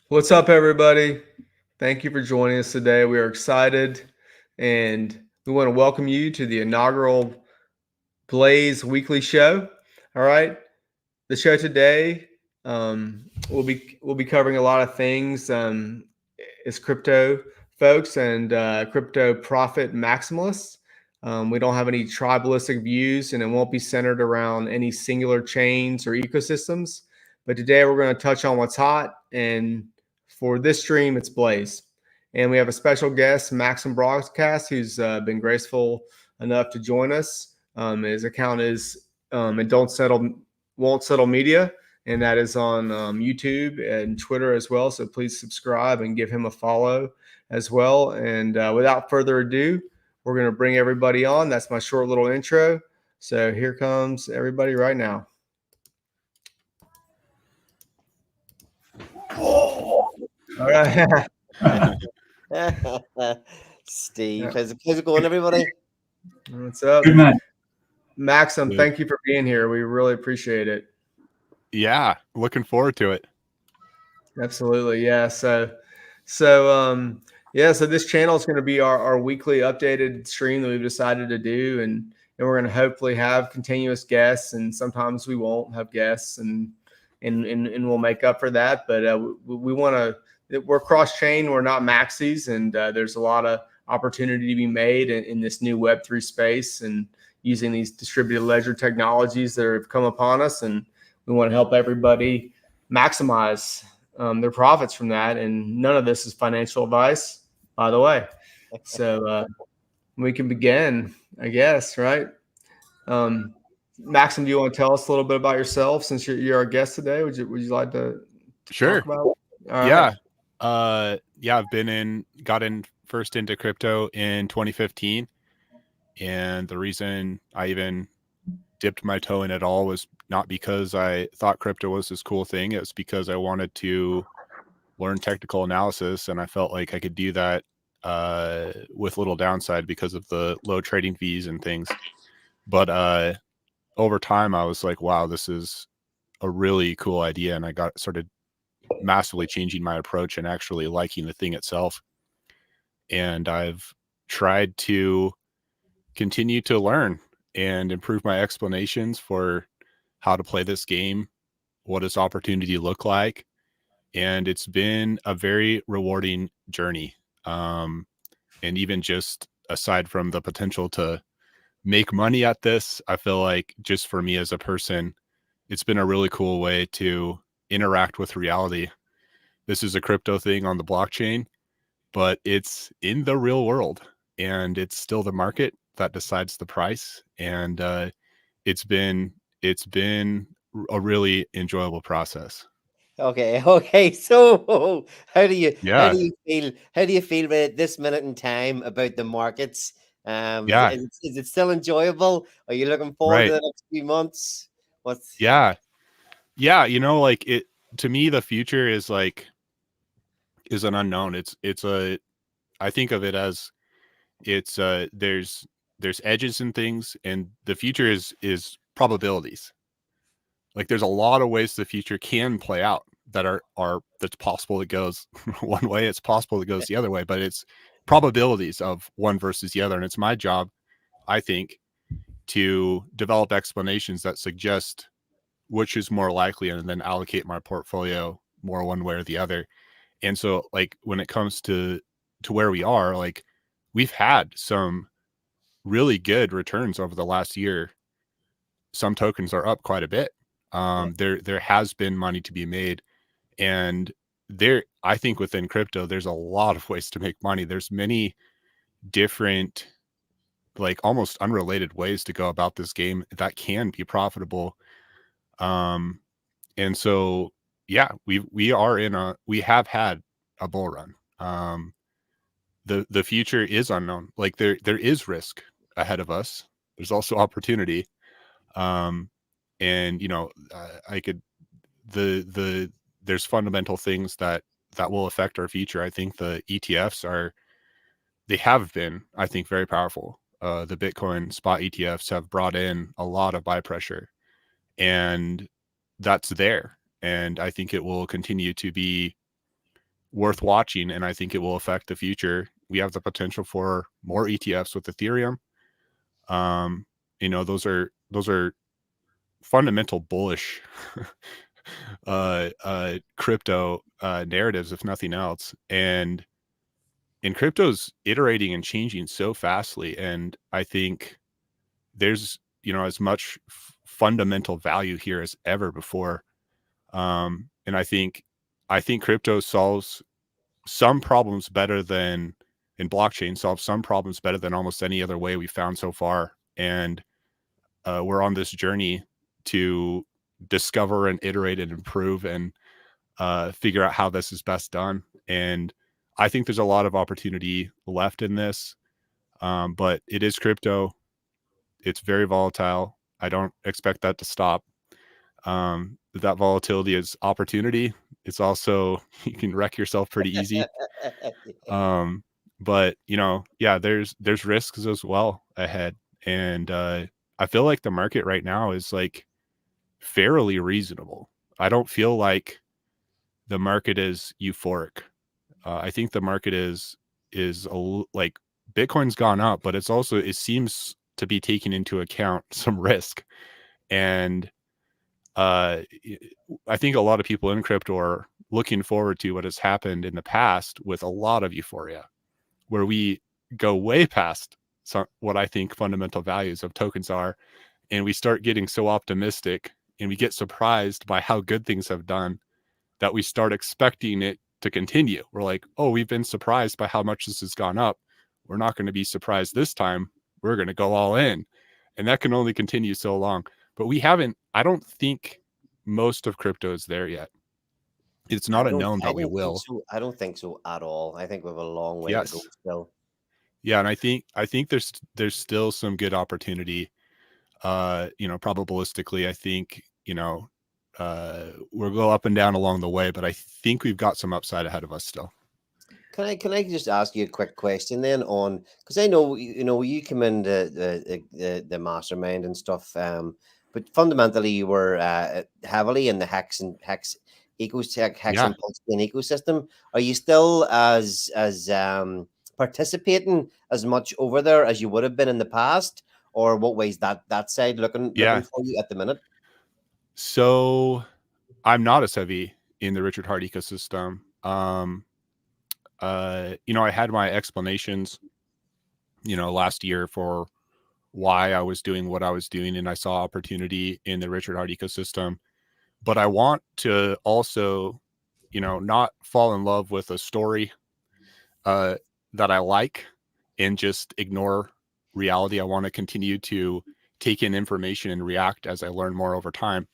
What's up, everybody? Thank you for joining us today. We are excited and we want to welcome you to the inaugural Blaze weekly show. All right. The show today, we'll be covering a lot of things. It's crypto folks and crypto profit maximalists. We don't have any tribalistic views, and it won't be centered around any singular chains or ecosystems. But today we're going to touch on what's hot, and for this stream, it's Blaze. And we have a special guest, Maxim Broadcast, who's been graceful enough to join us. His account is and Don't Settle Won't Settle Media, and that is on YouTube and Twitter as well. So please subscribe and give him a follow as well. And without further ado, we're going to bring everybody on. That's my short little intro. So here comes everybody right now. All right. Steve, how's it going, everybody? What's up? Good night. Maxim, thank you for being here. We really appreciate it. Yeah, looking forward to it. Absolutely. Yeah. So this channel is going to be our weekly updated stream that we've decided to do. And we're going to hopefully have continuous guests, and sometimes we won't have guests, and we'll make up for that. But we want to, we're cross chain. We're not maxis. And there's a lot of opportunity to be made in this new Web3 space and using these distributed ledger technologies that have come upon us. And we want to help everybody maximize their profits from that. And none of this is financial advice, by the way. So we can begin, I guess, right? Maxim, do you want to tell us a little bit about yourself since you're our guest today? Would you like to Sure. talk about it? Yeah. I've got in first into crypto in 2015. And the reason I even dipped my toe in at all was not because I thought crypto was this cool thing. It was because I wanted to learn technical analysis, and I felt like I could do that with little downside because of the low trading fees and things. But over time, I was like, wow, this is a really cool idea. And I started massively changing my approach and actually liking the thing itself. And I've tried to continue to learn and improve my explanations for how to play this game, what does opportunity look like. And it's been a very rewarding journey. And even just aside from the potential to make money at this, I feel like just for me as a person, it's been a really cool way to interact with reality. This is a crypto thing on the blockchain, but it's in the real world, and it's still the market that decides the price. And it's been a really enjoyable process. Okay. So how do you feel at this minute in time about the markets? Is it still enjoyable? Are you looking forward to the next few months? Yeah, like it, to me, the future is an unknown. I think of it as there's edges and things, and the future is probabilities. Like there's a lot of ways the future can play out that's possible it goes one way, it's possible it goes the other way, but it's probabilities of one versus the other. And it's my job, I think, to develop explanations that suggest which is more likely, and then allocate my portfolio more one way or the other. And so like when it comes to where we are, like we've had some really good returns over the last year. Some tokens are up quite a bit. There has been money to be made, and I think within crypto, there's a lot of ways to make money. There's many different, like almost unrelated ways to go about this game that can be profitable. And so, yeah, we have had a bull run. The future is unknown. Like there is risk ahead of us. There's also opportunity. And there's fundamental things that will affect our future. I think the ETFs have been, I think, very powerful. The Bitcoin spot ETFs have brought in a lot of buy pressure, and that's there. And I think it will continue to be worth watching, and I think it will affect the future. We have the potential for more ETFs with Ethereum. Those are fundamental bullish crypto narratives, if nothing else. And crypto's iterating and changing so fastly, and I think there's as much fundamental value here as ever before. And I think crypto solves some problems better than, and blockchain solves some problems better than almost any other way we've found so far. And we're on this journey to discover and iterate and improve and figure out how this is best done. And I think there's a lot of opportunity left in this, but it is crypto. It's very volatile. I don't expect that to stop. That volatility is opportunity. It's also, you can wreck yourself pretty easy. But there's risks as well ahead. And I feel like the market right now is like fairly reasonable. I don't feel like the market is euphoric. I think the market is like Bitcoin's gone up, but it seems to be taking into account some risk. And I think a lot of people in crypto are looking forward to what has happened in the past with a lot of euphoria, where we go way past what I think fundamental values of tokens are, and we start getting so optimistic and we get surprised by how good things have done that we start expecting it to continue. We're like, oh, we've been surprised by how much this has gone up. We're not going to be surprised this time. We're going to go all in. And that can only continue so long. But I don't think most of crypto is there yet. It's not a known that we will. I don't think so at all. I think we have a long way to go still. Yeah, and I think there's still some good opportunity. Probabilistically, I think, we'll go up and down along the way, but I think we've got some upside ahead of us still. Can I just ask you a quick question then on, because I know you come in the mastermind and stuff, but fundamentally you were heavily in the Hex and PulseChain ecosystem. Are you still as participating as much over there as you would have been in the past, or what ways that side looking for you at the minute? So I'm not as heavy in the Richard Heart ecosystem. I had my explanations, last year for why I was doing what I was doing, and I saw opportunity in the Richard Heart ecosystem. But I want to also, not fall in love with a story that I like and just ignore reality. I want to continue to take in information and react as I learn more over time.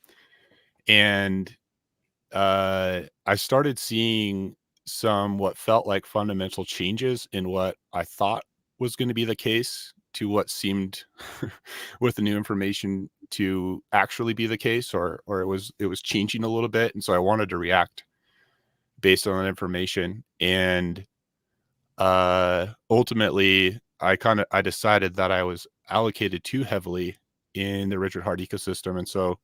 And I started seeing some what felt like fundamental changes in what I thought was going to be the case to what seemed with the new information to actually be the case, or it was changing a little bit. And so I wanted to react based on that information. And ultimately I decided that I was allocated too heavily in the Richard Heart ecosystem. And so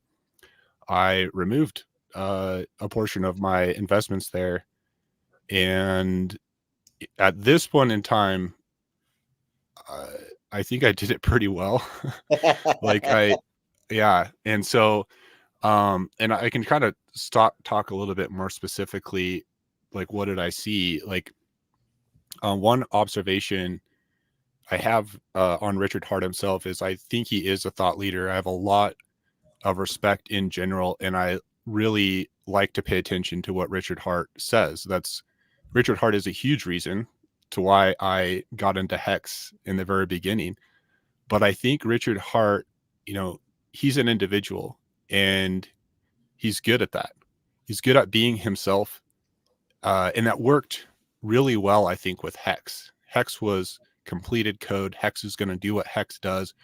I removed a portion of my investments there. And at this point in time, I think I did it pretty well. And so, and I can kind of talk a little bit more specifically, like, what did I see? Like, one observation I have on Richard Heart himself is I think he is a thought leader. I have a lot of respect in general, and I really like to pay attention to what Richard Heart says. Richard Heart is a huge reason to why I got into Hex in the very beginning. But I think Richard Heart, he's an individual, and he's good at that. He's good at being himself. And that worked really well, I think, with Hex. Hex was completed code. Hex is going to do what Hex does.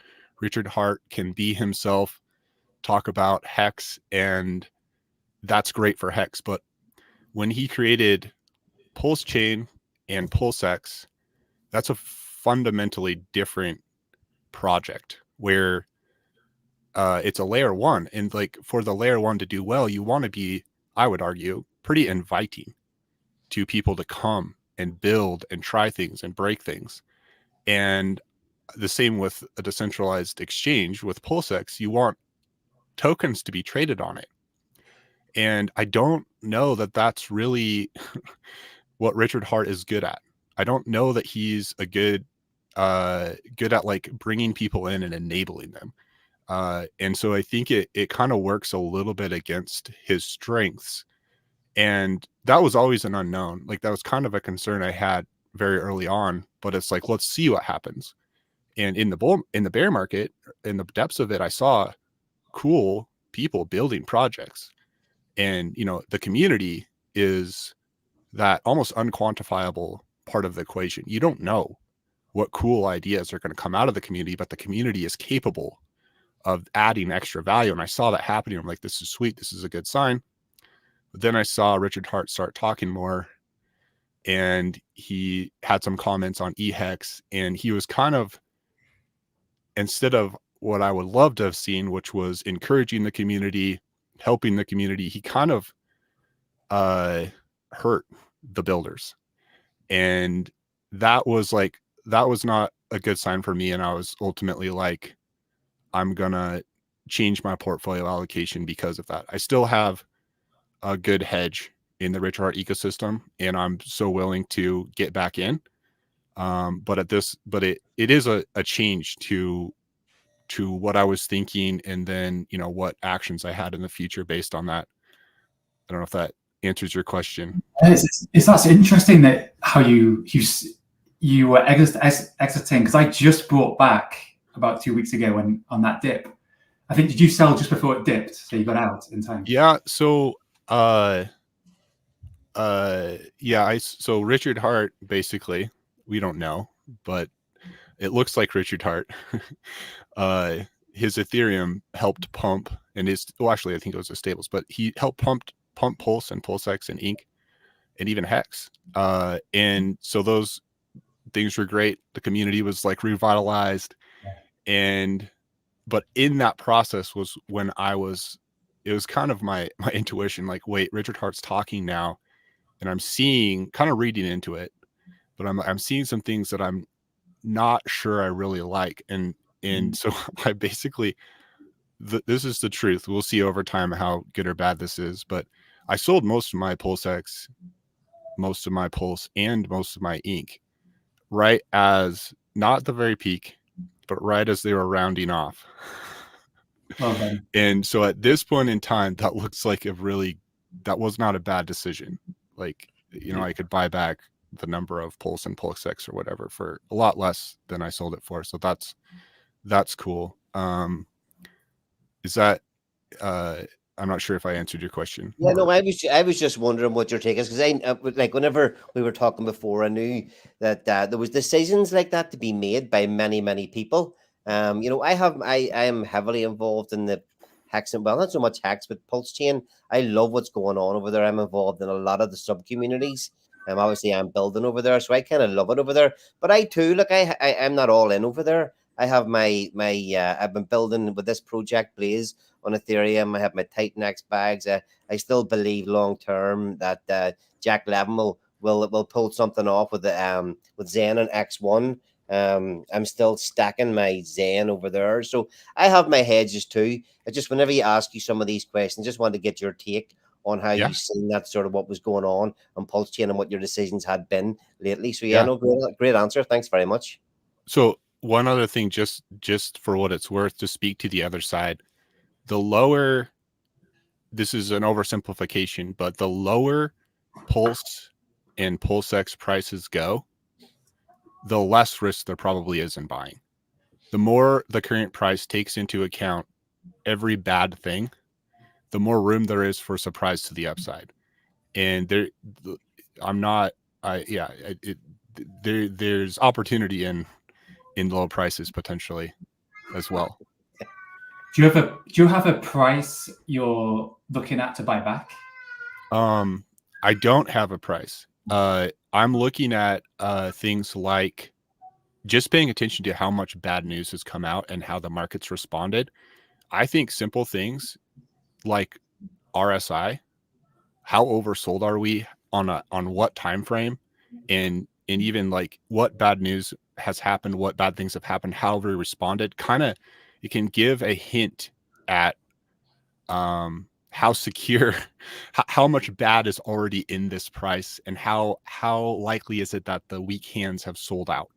Richard Heart can be himself, talk about Hex, and that's great for Hex. But when he created PulseChain and PulseX, that's a fundamentally different project where it's a layer one. And like, for the layer one to do well, you want to be, I would argue, pretty inviting. to people to come and build and try things and break things. And the same with a decentralized exchange with PulseX, you want tokens to be traded on it. And I don't know that that's really what Richard Hart is good at. I don't know that he's a good at like bringing people in and enabling them. And so I think it kind of works a little bit against his strengths. And that was always an unknown. Like that was kind of a concern I had very early on, but it's like, let's see what happens. And in the bear market, in the depths of it, I saw cool people building projects. And, you know, the community is that almost unquantifiable part of the equation. You don't know what cool ideas are going to come out of the community, but the community is capable of adding extra value. And I saw that happening. I'm like, this is sweet. This is a good sign. But then I saw Richard Hart start talking more, and he had some comments on eHex, and he was kind of, instead of what I would love to have seen, which was encouraging the community, helping the community, he kind of hurt the builders. And that was not a good sign for me. And I was ultimately like, I'm gonna change my portfolio allocation because of that. I still have a good hedge in the Richard Hart ecosystem, and I'm so willing to get back in. But it is a change to what I was thinking, and then, you know, what actions I had in the future based on that. I don't know if that answers your question. That's interesting that how you were exiting, because I just brought back about 2 weeks ago on that dip. I think, did you sell just before it dipped, so you got out in time? Yeah. So so Richard Hart, basically, we don't know, but it looks like Richard Hart. His Ethereum helped pump, and actually I think it was the stables, but he helped pump Pulse and PulseX and Inc. and even Hex. And so those things were great. The community was like revitalized. But in that process was when it was kind of my intuition, like, wait, Richard Hart's talking now, and I'm seeing, kind of reading into it, but I'm seeing some things that I'm not sure I really like. And so I basically, this is the truth. We'll see over time how good or bad this is, but I sold most of my PulseX, most of my Pulse, and most of my Inc. right as, not the very peak, but right as they were rounding off. Okay. And so at this point in time, that looks like that was not a bad decision. Like, you know, I could buy back the number of Pulse and PulseX or whatever for a lot less than I sold it for. So that's cool. Is that, I'm not sure if I answered your question. Yeah, no, I was just wondering what your take is, because I like, whenever we were talking before, I knew that there was decisions like that to be made by many people. You know, I am heavily involved in the Hex, and well, not so much Hex, but PulseChain. I love what's going on over there. I'm involved in a lot of the sub communities. Obviously I'm building over there, so I kind of love it over there. But I too, look, I'm not all in over there. I have my I've been building with this project Blaze on Ethereum. I have my TitanX bags. I still believe long term that Jack Levin will pull something off with Zen and X1. I'm still stacking my Zen over there, so I have my hedges too. I just, whenever you ask you some of these questions, just want to get your take on how you've seen that, sort of what was going on PulseChain and what your decisions had been lately. So no, great answer. Thanks very much. So one other thing, just for what it's worth, to speak to the other side, the lower, this is an oversimplification, but the lower Pulse and PulseX prices go, the less risk there probably is in buying. The more the current price takes into account every bad thing, the more room there is for surprise to the upside. And there's opportunity in low prices potentially as well. Do you have a price you're looking at to buy back? I don't have a price. I'm looking at things like just paying attention to how much bad news has come out and how the market's responded. I think simple things like RSI, how oversold are we on what time frame, and even like what bad news has happened, what bad things have happened, how we responded, kind of, it can give a hint at how secure, how much bad is already in this price, and how likely is it that the weak hands have sold out.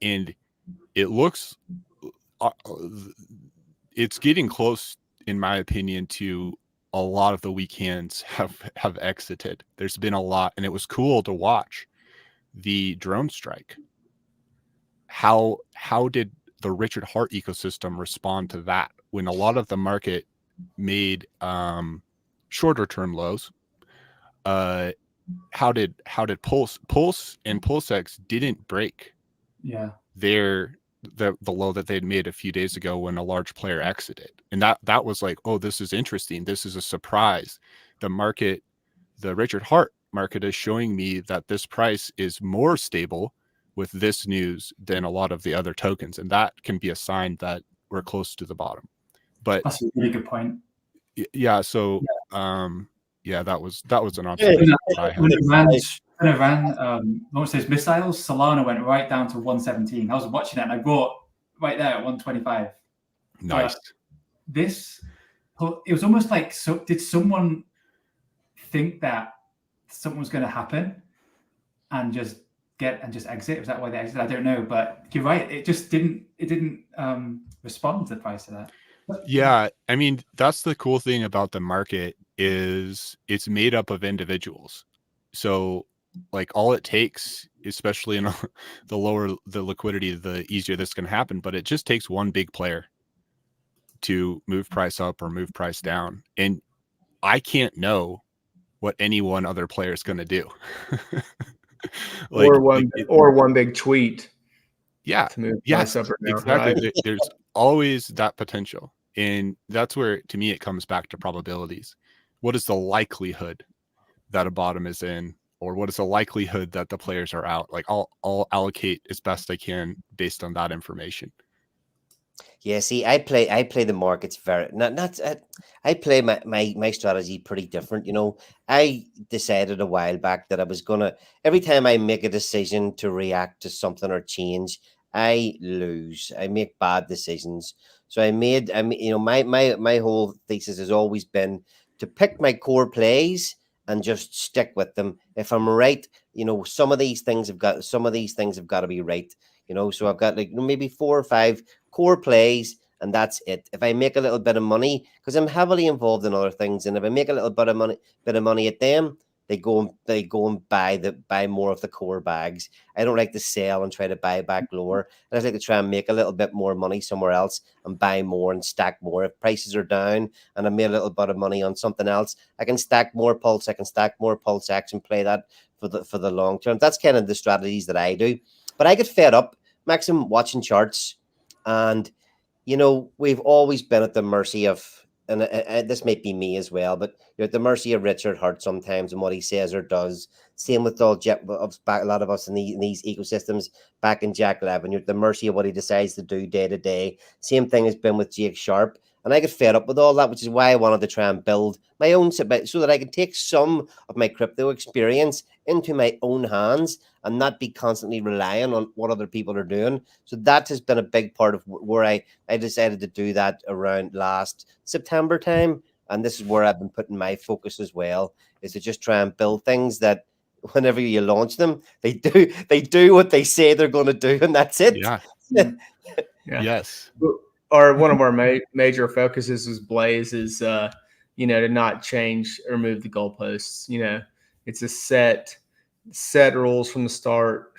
And it looks it's getting close, in my opinion, to a lot of the weak hands have exited. There's been a lot, and it was cool to watch the drone strike. How did the Richard Hart ecosystem respond to that when a lot of the market made shorter term lows? How did Pulse and PulseX didn't break the low that they'd made a few days ago when a large player exited, and that was like, oh, this is interesting, this is a surprise. The Richard Hart market is showing me that this price is more stable with this news than a lot of the other tokens, and that can be a sign that we're close to the bottom. But that's a really good point. Yeah. So, that was an observation I had. When it ran launch those missiles, Solana went right down to 117. I was watching it and I bought right there at 125. Nice. It was almost like, so did someone think that something was going to happen and just exit? Was that why they exited? I don't know, but you're right. It just didn't respond to the price of that. Yeah, I mean, that's the cool thing about the market is it's made up of individuals. So like all it takes, especially in the lower the liquidity, the easier this can happen, but it just takes one big player to move price up or move price down. And I can't know what any one other player is going to do. Like, or one big tweet. Yeah. To move price up or down, exactly. Right? There's always that potential. And that's where, to me, it comes back to probabilities. What is the likelihood that a bottom is in, or what is the likelihood that the players are out? Like I'll allocate as best I can based on that information. Yeah, see, I play the markets very I play my strategy pretty different. You know, I decided a while back that I was gonna, every time I make a decision to react to something or change, I lose. I make bad decisions. So my whole thesis has always been to pick my core plays and just stick with them. If I'm right, some of these things have got to be right. So I've got like maybe 4 or 5 core plays, and that's it. If I make a little bit of money, because I'm heavily involved in other things, and if I make a little bit of money at them, they go and buy more of the core bags. I don't like to sell and try to buy back lower. I just like to try and make a little bit more money somewhere else and buy more and stack more. If prices are down and I made a little bit of money on something else, I can stack more Pulse. I can stack more PulseX and play that for the long term. That's kind of the strategies that I do. But I get fed up, Maxim, watching charts, and we've always been at the mercy of, and this might be me as well, but you're at the mercy of Richard Hart sometimes and what he says or does. Same with a lot of us in these ecosystems back in Jack Levin. You're at the mercy of what he decides to do day to day. Same thing has been with Jake Sharp. And I get fed up with all that, which is why I wanted to try and build my own, so that I can take some of my crypto experience into my own hands and not be constantly relying on what other people are doing. So that has been a big part of where I decided to do that around last September time. And this is where I've been putting my focus as well, is to just try and build things that whenever you launch them, they do what they say they're going to do, and that's it. Yeah. Yeah. Yes. Or one of our major focuses was Blaze is, to not change or move the goalposts. It's a set rules from the start,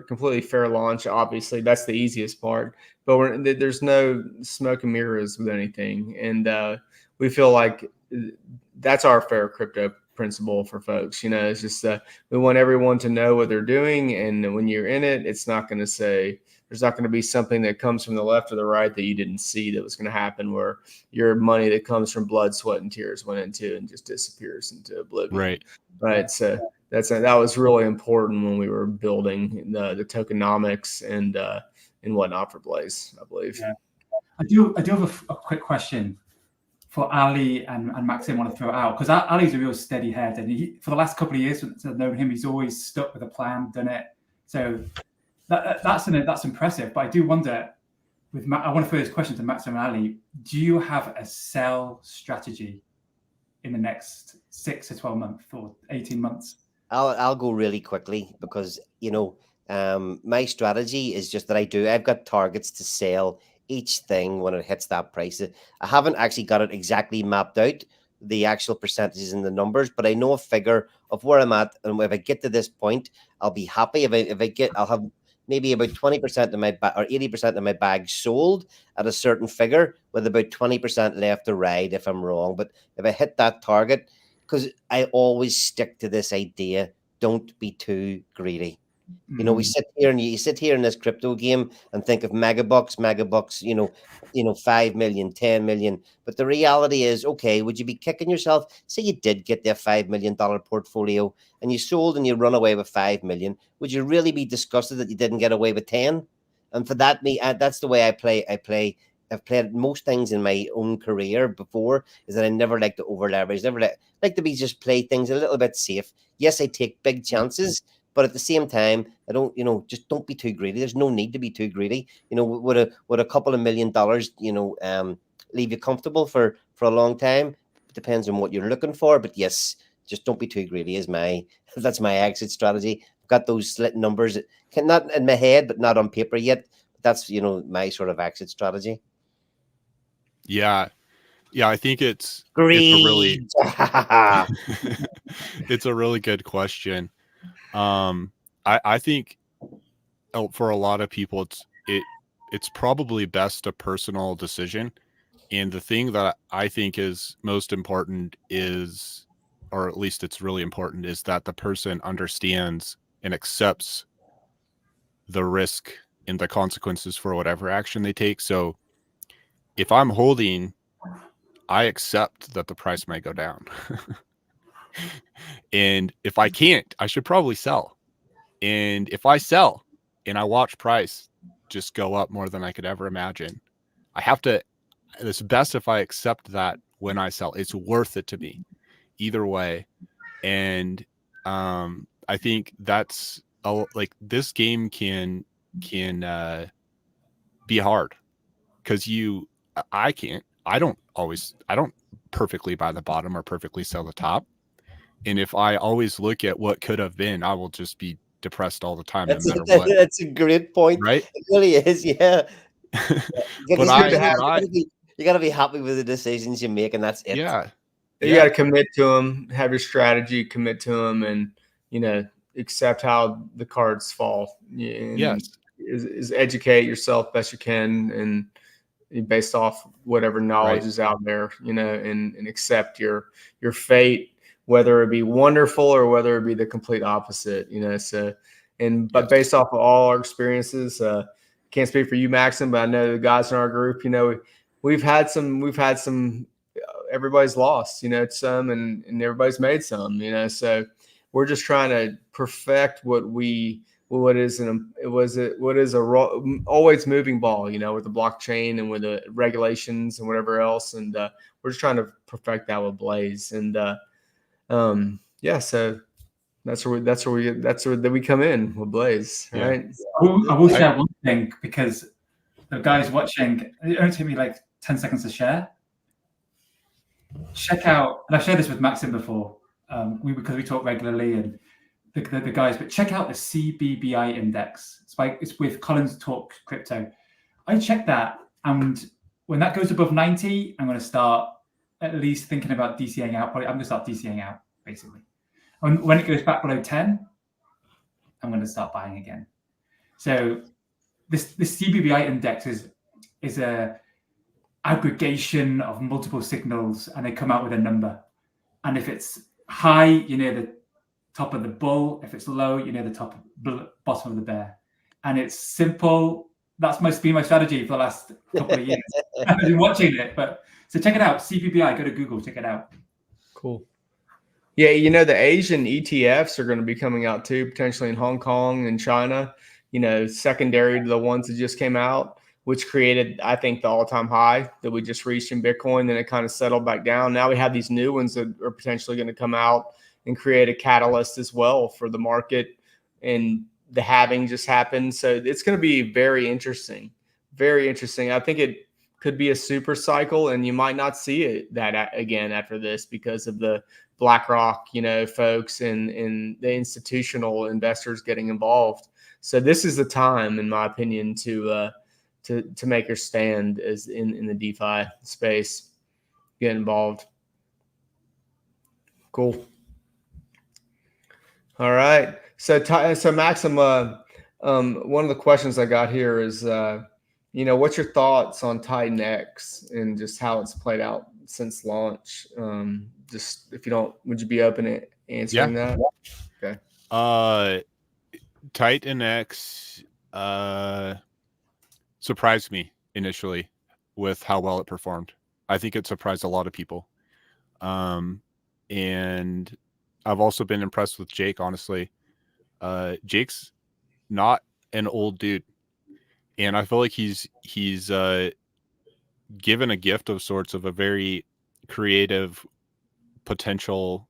completely fair launch. Obviously, that's the easiest part, but there's no smoke and mirrors with anything. And we feel like that's our fair crypto principle for folks. It's just we want everyone to know what they're doing. And when you're in it, it's not going to say, there's not going to be something that comes from the left or the right that you didn't see that was going to happen, where your money that comes from blood, sweat, and tears went into and just disappears into oblivion. Right. So that was really important when we were building the tokenomics and whatnot for Blaze, I believe. Yeah. I do have a quick question. for Ali and Maxim want to throw out, because Ali's a real steady head, and for the last couple of years since I've known him, he's always stuck with a plan, done it. So that's impressive. But I do wonder, I want to throw this question to Maxim and Ali. Do you have a sell strategy in the next 6 to 12 months or 18 months? I'll go really quickly, because my strategy is just that I've got targets to sell each thing when it hits that price. I haven't actually got it exactly mapped out, the actual percentages and the numbers, but I know a figure of where I'm at, and if I get to this point, I'll be happy. I'll have maybe about 20% of my or 80% of my bag sold at a certain figure, with about 20% left to ride if I'm wrong. But if I hit that target, because I always stick to this idea, don't be too greedy. We sit here and you sit here in this crypto game and think of megabucks, 5 million, 10 million. But the reality is, okay, would you be kicking yourself? Say you did get their $5 million portfolio and you sold and you run away with 5 million. Would you really be disgusted that you didn't get away with 10? And for that, that's the way I play. I've played most things in my own career before, is that I never like to over leverage, never like to just play things a little bit safe. Yes, I take big chances, but at the same time, I don't, just don't be too greedy. There's no need to be too greedy. Would a couple of $1 million, leave you comfortable for a long time? It depends on what you're looking for. But yes, just don't be too greedy that's my exit strategy. I've got those slit numbers, not in my head, but not on paper yet. That's, my sort of exit strategy. Yeah. I think it's a really good question. I think for a lot of people, it's probably best a personal decision. And the thing that I think is most important is, or at least it's really important, is that the person understands and accepts the risk and the consequences for whatever action they take. So if I'm holding, I accept that the price might go down. And if I can't, I should probably sell. And if I sell and I watch price just go up more than I could ever imagine, it's best if I accept that when I sell. It's worth it to me either way. And I think that's like, this game can be hard, because I don't perfectly buy the bottom or perfectly sell the top. And if I always look at what could have been, I will just be depressed all the time. That's a great point. Right? It really is. Yeah. You got to be happy with the decisions you make, and that's it. Yeah. You got to commit to them, have your strategy, commit to them, and, accept how the cards fall. Yes. Is educate yourself best you can, and based off whatever knowledge is out there, and accept your fate, whether it be wonderful or whether it be the complete opposite, but based off of all our experiences, can't speak for you, Maxim, but I know the guys in our group, we've had some, everybody's lost, some, and everybody's made some, so we're just trying to perfect what is always moving ball, with the blockchain and with the regulations and whatever else. And we're just trying to perfect that with Blaze. And so that's where we come in with Blaze. Yeah. Right. I will share one thing, because the guys watching, it only took me like 10 seconds to share. Check out, and I've shared this with Maxim before, because we talk regularly, and the guys, but check out the CBBI index. It's with Collins Talk Crypto. I checked that, and when that goes above 90, I'm going to start at least thinking about DCAing out. I'm going to start DCAing out, basically. And when it goes back below 10, I'm going to start buying again. So this CBBI index is a aggregation of multiple signals, and they come out with a number. And if it's high, the top of the bull. If it's low, the bottom of the bear. And it's simple. That's been my strategy for the last couple of years. I've been watching it, so check it out. CBBI, go to Google, check it out. Cool. Yeah, the Asian ETFs are going to be coming out too, potentially in Hong Kong and China, secondary to the ones that just came out. which created, I think, the all-time high that we just reached in Bitcoin. Then it kind of settled back down. Now we have these new ones that are potentially going to come out and create a catalyst as well for the market. And the halving just happened. So it's going to be very interesting. Very interesting. I think it could be a super cycle, and you might not see it that again after this because of the BlackRock, folks and the institutional investors getting involved. So this is the time, in my opinion, to make your stand as in the DeFi space, get involved. Cool. All right. So Maxim, one of the questions I got here is, what's your thoughts on TitanX and just how it's played out since launch? Just if you don't, would you be open to answering that? Okay. TitanX surprised me initially with how well it performed. I think it surprised a lot of people. And I've also been impressed with Jake, honestly. Jake's not an old dude, and I feel like he's given a gift of sorts of a very creative potential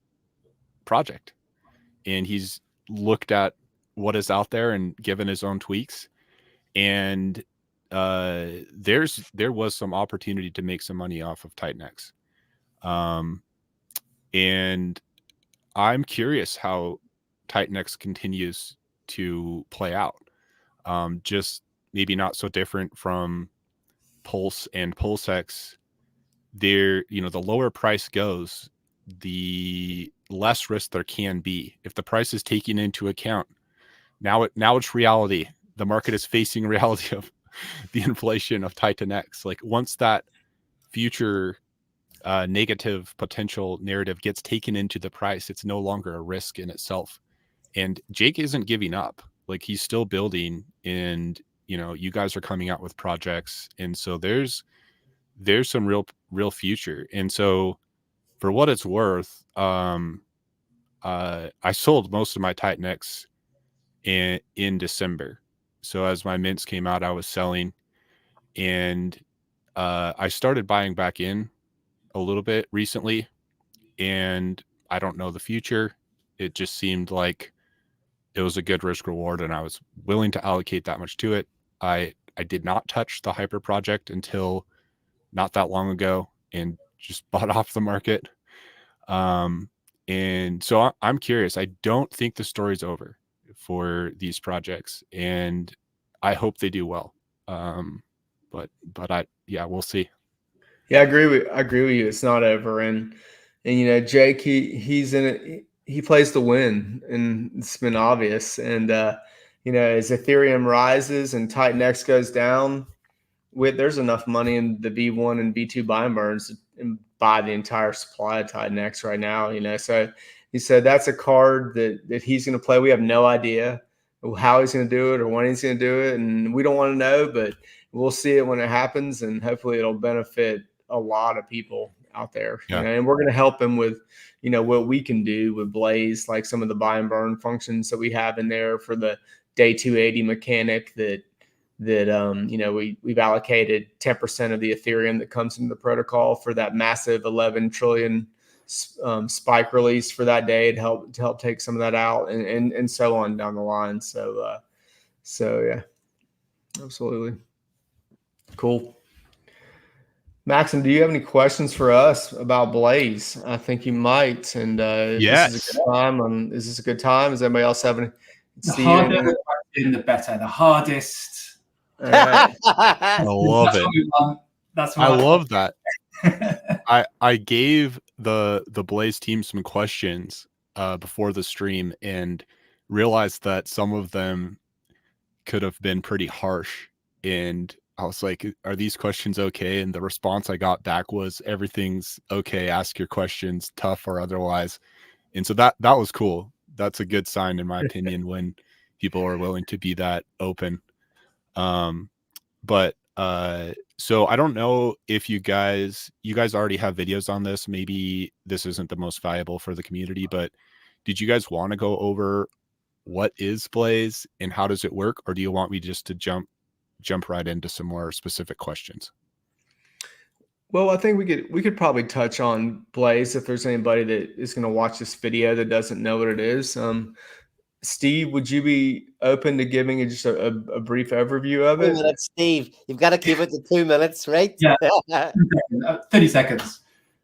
project, and he's looked at what is out there and given his own tweaks, and there was some opportunity to make some money off of TitanX, and I'm curious how TitanX continues to play out. Just maybe not so different from Pulse and PulseX. The lower price goes, the less risk there can be. If the price is taken into account, now it's reality. The market is facing reality of the inflation of TitanX. Like once that future negative potential narrative gets taken into the price, it's no longer a risk in itself. And Jake isn't giving up. Like he's still building, and you guys are coming out with projects, and so there's some real future. And so for what it's worth, I sold most of my TitanX in December. So as my mints came out, I was selling, and I started buying back in a little bit recently, and I don't know the future. It just seemed like it was a good risk reward, and I was willing to allocate that much to it. I did not touch the Hyper project until not that long ago, and just bought off the market. And so I'm curious. I don't think the story's over for these projects, and I hope they do well. But we'll see. Yeah, I agree with you. It's not over, and Jake, he's in it. He plays to win, and it's been obvious. And as Ethereum rises and TitanX goes down, there's enough money in the V1 and V2 buying burns and buy the entire supply of TitanX right now. So he said that's a card that he's going to play. We have no idea how he's going to do it or when he's going to do it, and we don't want to know, but we'll see it when it happens, and hopefully it'll benefit a lot of people out there. Yeah. And we're going to help him with what we can do with Blaze, like some of the buy and burn functions that we have in there for the day 280 mechanic that we've allocated 10% of the Ethereum that comes into the protocol for that massive 11 trillion spike release for that day to help take some of that out, and so on down the line. So yeah, absolutely. Cool. Maxim, do you have any questions for us about Blaze? I think you might. And yes. This is a good time. Is this a good time? Does anybody else have any? The harder the question, the better. The hardest. All right. I love it. I love that. I gave the Blaze team some questions before the stream and realized that some of them could have been pretty harsh, and I was like, are these questions okay? And the response I got back was, everything's okay, ask your questions, tough or otherwise. And so that was cool. That's a good sign, in my opinion, when people are willing to be that open. So I don't know if you guys already have videos on this. Maybe this isn't the most valuable for the community, but did you guys want to go over what is Blaze and how does it work? Or do you want me just to jump jump right into some more specific questions. Well, I think we could probably touch on Blaze if there's anybody that is going to watch this video that doesn't know what it is. Steve, would you be open to giving just a brief overview of 2 it? minutes, Steve. You've got to keep it to 2 minutes, right? Yeah. 30 seconds.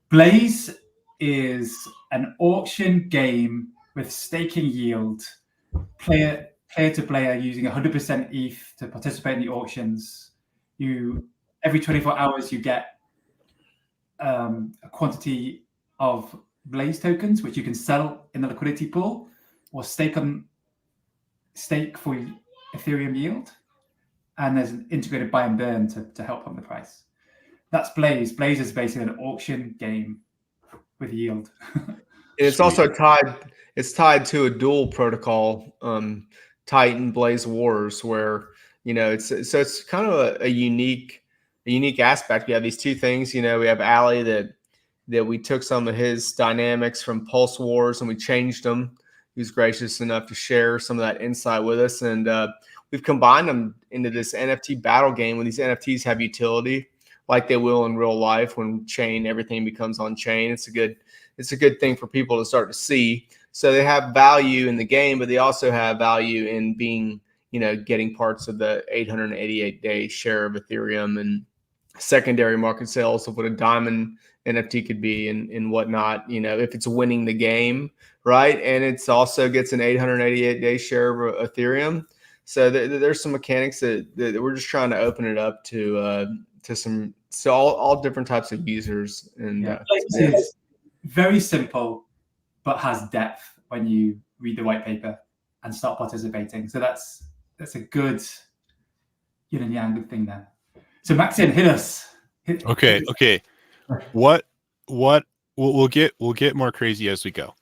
Blaze is an auction game with staking yield. Player to player using 100% ETH to participate in the auctions. Every 24 hours you get a quantity of Blaze tokens, which you can sell in the liquidity pool or stake for Ethereum yield. And there's an integrated buy and burn to help on the price. That's Blaze. Blaze is basically an auction game with yield. It's also tied to a dual protocol, Titan Blaze Wars, where it's kind of a unique aspect. We have these two things. We have Ali that we took some of his dynamics from Pulse Wars and we changed them. He was gracious enough to share some of that insight with us, and we've combined them into this NFT battle game. When these NFTs have utility, like they will in real life, when everything becomes on chain, it's a good thing for people to start to see. So they have value in the game, but they also have value in being, getting parts of the 888-day share of Ethereum and secondary market sales of what a diamond NFT could be and whatnot, if it's winning the game, right? And it's also gets an 888-day share of Ethereum. So there's some mechanics that we're just trying to open it up to all different types of users. And it's very simple, but has depth when you read the white paper and start participating. So that's a good yin and yang good thing there. So Maxim, hit us. Okay. What we'll get more crazy as we go,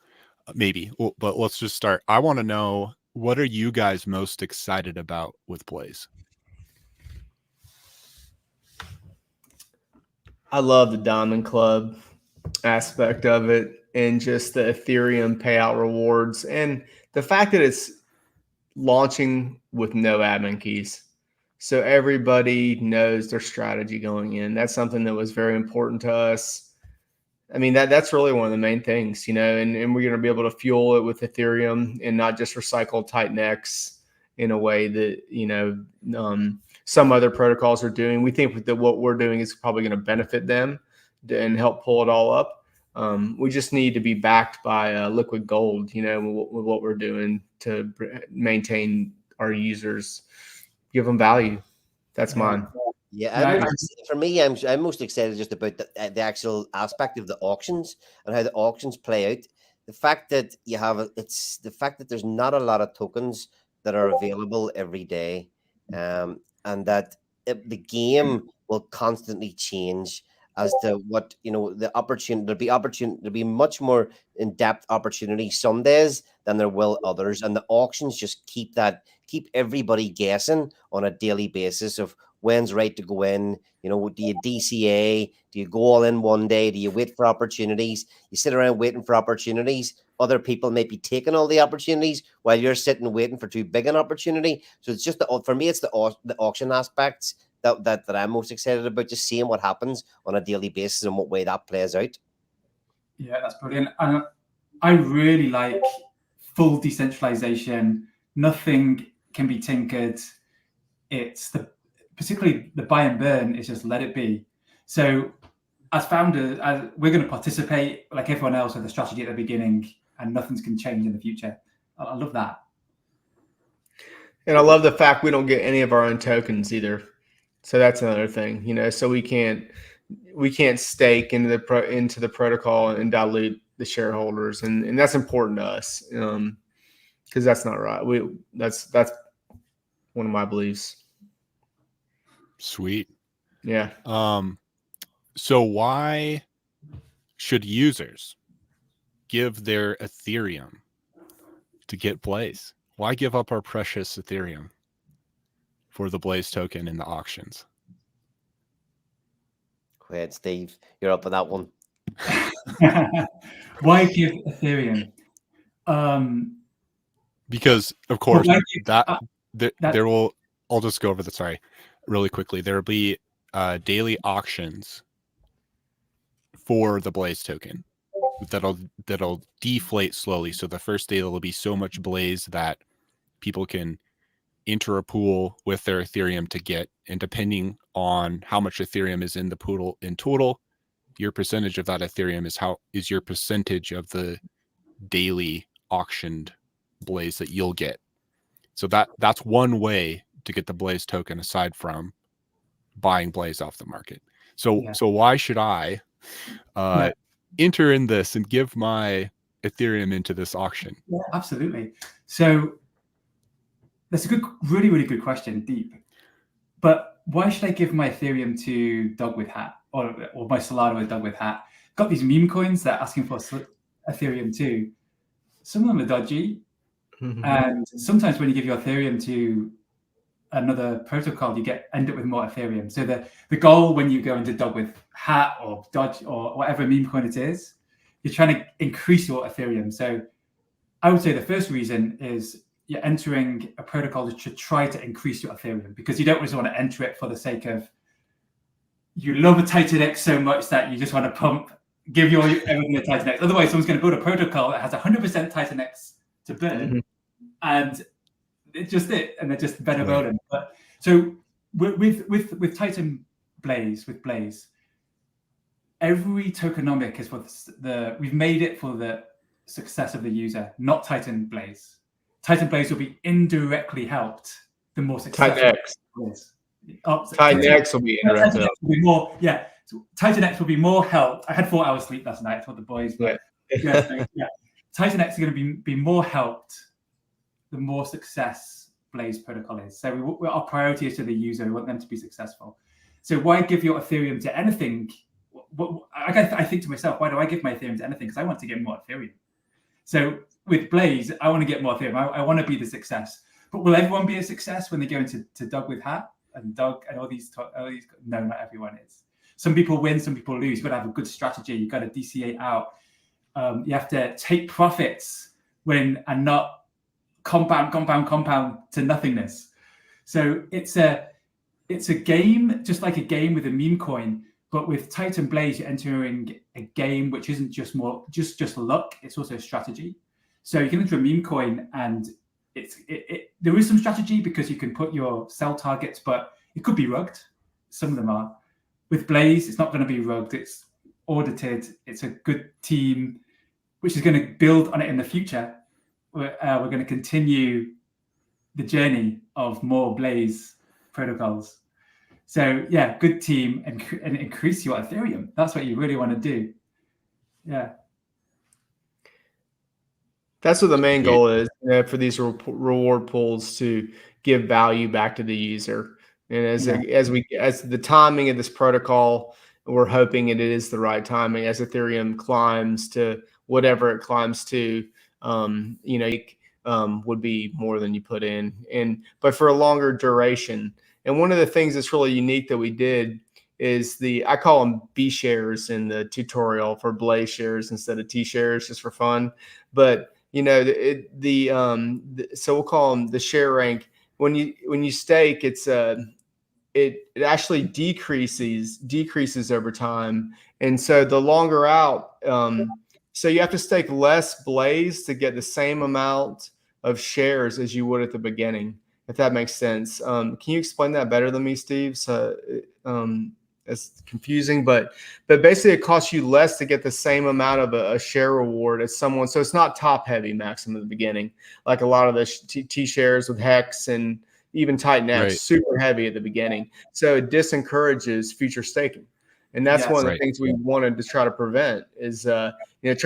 maybe. But let's just start. I want to know, what are you guys most excited about with Blaze? I love the Diamond Club aspect of it, and just the Ethereum payout rewards, and the fact that it's launching with no admin keys. So everybody knows their strategy going in. That's something that was very important to us. I mean, that's really one of the main things, and we're going to be able to fuel it with Ethereum and not just recycle TitanX in a way that, some other protocols are doing. We think that what we're doing is probably going to benefit them and help pull it all up. We just need to be backed by liquid gold, with what we're doing to maintain our users, give them value. That's mine. Yeah, for me, I'm most excited just about the actual aspect of the auctions and how the auctions play out. The fact that the fact that there's not a lot of tokens that are available every day, and that the game will constantly change as to what the opportunity. There'll be much more in-depth opportunity some days than there will others, and the auctions just keep everybody guessing on a daily basis of when's right to go in. Do you DCA? Do you go all in one day? Do you wait for opportunities? You sit around waiting for opportunities. Other people may be taking all the opportunities while you're sitting waiting for too big an opportunity. So it's just for me, it's the auction aspects that I'm most excited about, just seeing what happens on a daily basis and what way that plays out. Yeah, that's brilliant. And I really like full decentralization. Nothing can be tinkered. It's particularly the buy and burn is just let it be. So as founders, we're going to participate like everyone else with the strategy at the beginning, and nothing's can change in the future. I love that. And I love the fact we don't get any of our own tokens either. So that's another thing, so we can't stake into the protocol and dilute the shareholders. And that's important to us. Because that's not right. That's one of my beliefs. Sweet. Yeah. So why should users give their Ethereum to get Blaze? Why give up our precious Ethereum for the Blaze token in the auctions? Go ahead, Steve. You're up on that one. Why give Ethereum? Because of course there will. I'll just go over the. Sorry. really quickly, there will be daily auctions for the Blaze token that'll deflate slowly. So the first day there'll be so much Blaze that people can enter a pool with their Ethereum to get, and depending on how much Ethereum is in the pool in total, your percentage of that Ethereum is your percentage of the daily auctioned Blaze that you'll get. So that's one way to get the Blaze token aside from buying Blaze off the market. So why should I enter in this and give my Ethereum into this auction? Yeah, absolutely. So that's a really, really good question, deep. But why should I give my Ethereum to Dog with Hat or my Solana with Dog with Hat? Got these meme coins that are asking for Ethereum too. Some of them are dodgy. Mm-hmm. And sometimes when you give your Ethereum to another protocol, you end up with more Ethereum. So the goal when you go into Dog with Hat or Dodge or whatever meme coin it is, you're trying to increase your Ethereum. So I would say the first reason is you're entering a protocol to try to increase your Ethereum, because you don't just want to enter it for the sake of you love a TitanX so much that you just want to give your everything a TitanX. Otherwise, someone's going to build a protocol that has 100% TitanX to burn, and it's just it, and they're just better building. But so with Titan Blaze, with Blaze, every tokenomic is for we've made it for the success of the user, not Titan Blaze. Titan Blaze will be indirectly helped the more successful TitanX will be indirectly helped. TitanX will be more helped. I had 4 hours sleep last night. I told the boys, but TitanX is going to be more helped the more success Blaze protocol is. So our priority is to the user. We want them to be successful. So why give your Ethereum to anything? I think to myself, why do I give my Ethereum to anything? Because I want to get more Ethereum. So with Blaze, I want to get more Ethereum. I want to be the success. But will everyone be a success when they go into Dog with Hat and Dog and all these? No, not everyone is. Some people win, some people lose. You've got to have a good strategy. You've got to DCA out. You have to take profits and not compound to nothingness. So it's a game, just like a game with a meme coin. But with Titan Blaze, you're entering a game which isn't just luck. It's also strategy. So you can enter a meme coin, and there is some strategy because you can put your sell targets, but it could be rugged. Some of them are. With Blaze, it's not going to be rugged. It's audited. It's a good team, which is going to build on it in the future. We're going to continue the journey of more Blaze protocols. So yeah, good team and increase your Ethereum. That's what you really want to do. Yeah. That's what the main goal is, for these reward pools, to give value back to the user. And as the timing of this protocol, we're hoping it is the right timing as Ethereum climbs to whatever it climbs to. Would be more than you put in, but for a longer duration. And one of the things that's really unique that we did is I call them B shares in the tutorial for Blaze shares instead of T shares, just for fun. But so we'll call them the share rank. When you stake, it actually decreases over time, and so the longer out. So you have to stake less Blaze to get the same amount of shares as you would at the beginning, if that makes sense. Can you explain that better than me, Steve? So it's confusing, but basically it costs you less to get the same amount of a share reward as someone. So it's not top heavy, Maxim, at the beginning, like a lot of the T shares with Hex and even TitanX, super heavy at the beginning. So it disencourages future staking. And that's one of the things we wanted to try to prevent is, try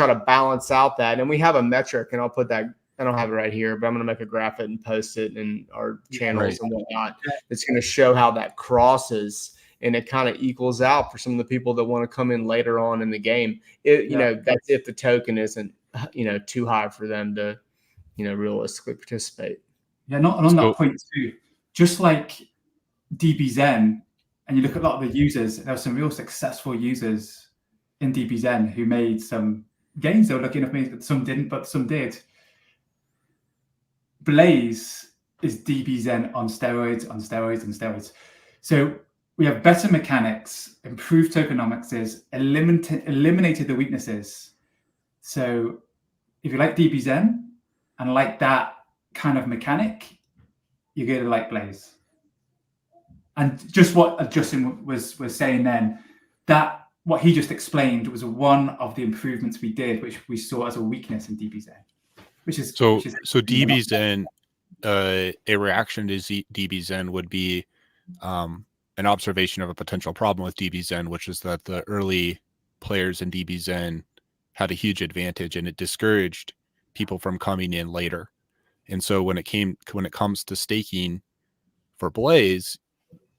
to balance out that. And we have a metric, and I'll put that, I don't have it right here, but I'm going to make a graphic and post it in our channels and whatnot. It's going to show how that crosses, and it kind of equals out for some of the people that want to come in later on in the game. That's if the token isn't, too high for them to, realistically participate. Yeah, not on that point too. Just like DBZen, and you look at a lot of the users, there were some real successful users in DBZen who made some gains. They were lucky enough to make, some didn't, but some did. Blaze is DBZen on steroids. So we have better mechanics, improved tokenomics, eliminated the weaknesses. So if you like DBZen and like that kind of mechanic, you're going to like Blaze. And just what Justin was saying then, that what he just explained was one of the improvements we did, which we saw as a weakness in DBZen. So DBZen, a reaction to DBZen would be an observation of a potential problem with DBZen, which is that the early players in DBZen had a huge advantage, and it discouraged people from coming in later. And so when it comes to staking for Blaze,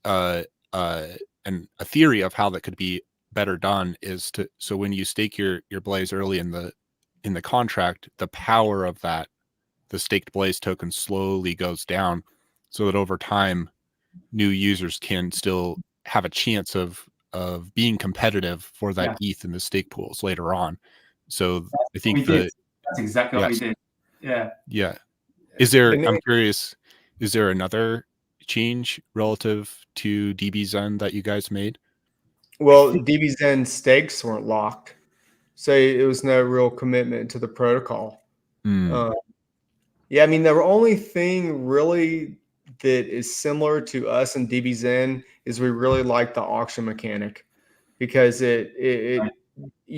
and a theory of how that could be better done is so when you stake your Blaze early in the contract, the power of the staked Blaze token slowly goes down, so that over time new users can still have a chance of being competitive for that ETH in the stake pools later on. So I think that's exactly what we did. Yeah. I'm curious, is there another change relative to DBZen that you guys made? Well, DBZen stakes weren't locked, so it was no real commitment to the protocol. Yeah, I mean, the only thing really that is similar to us in DBZen is we really like the auction mechanic, because you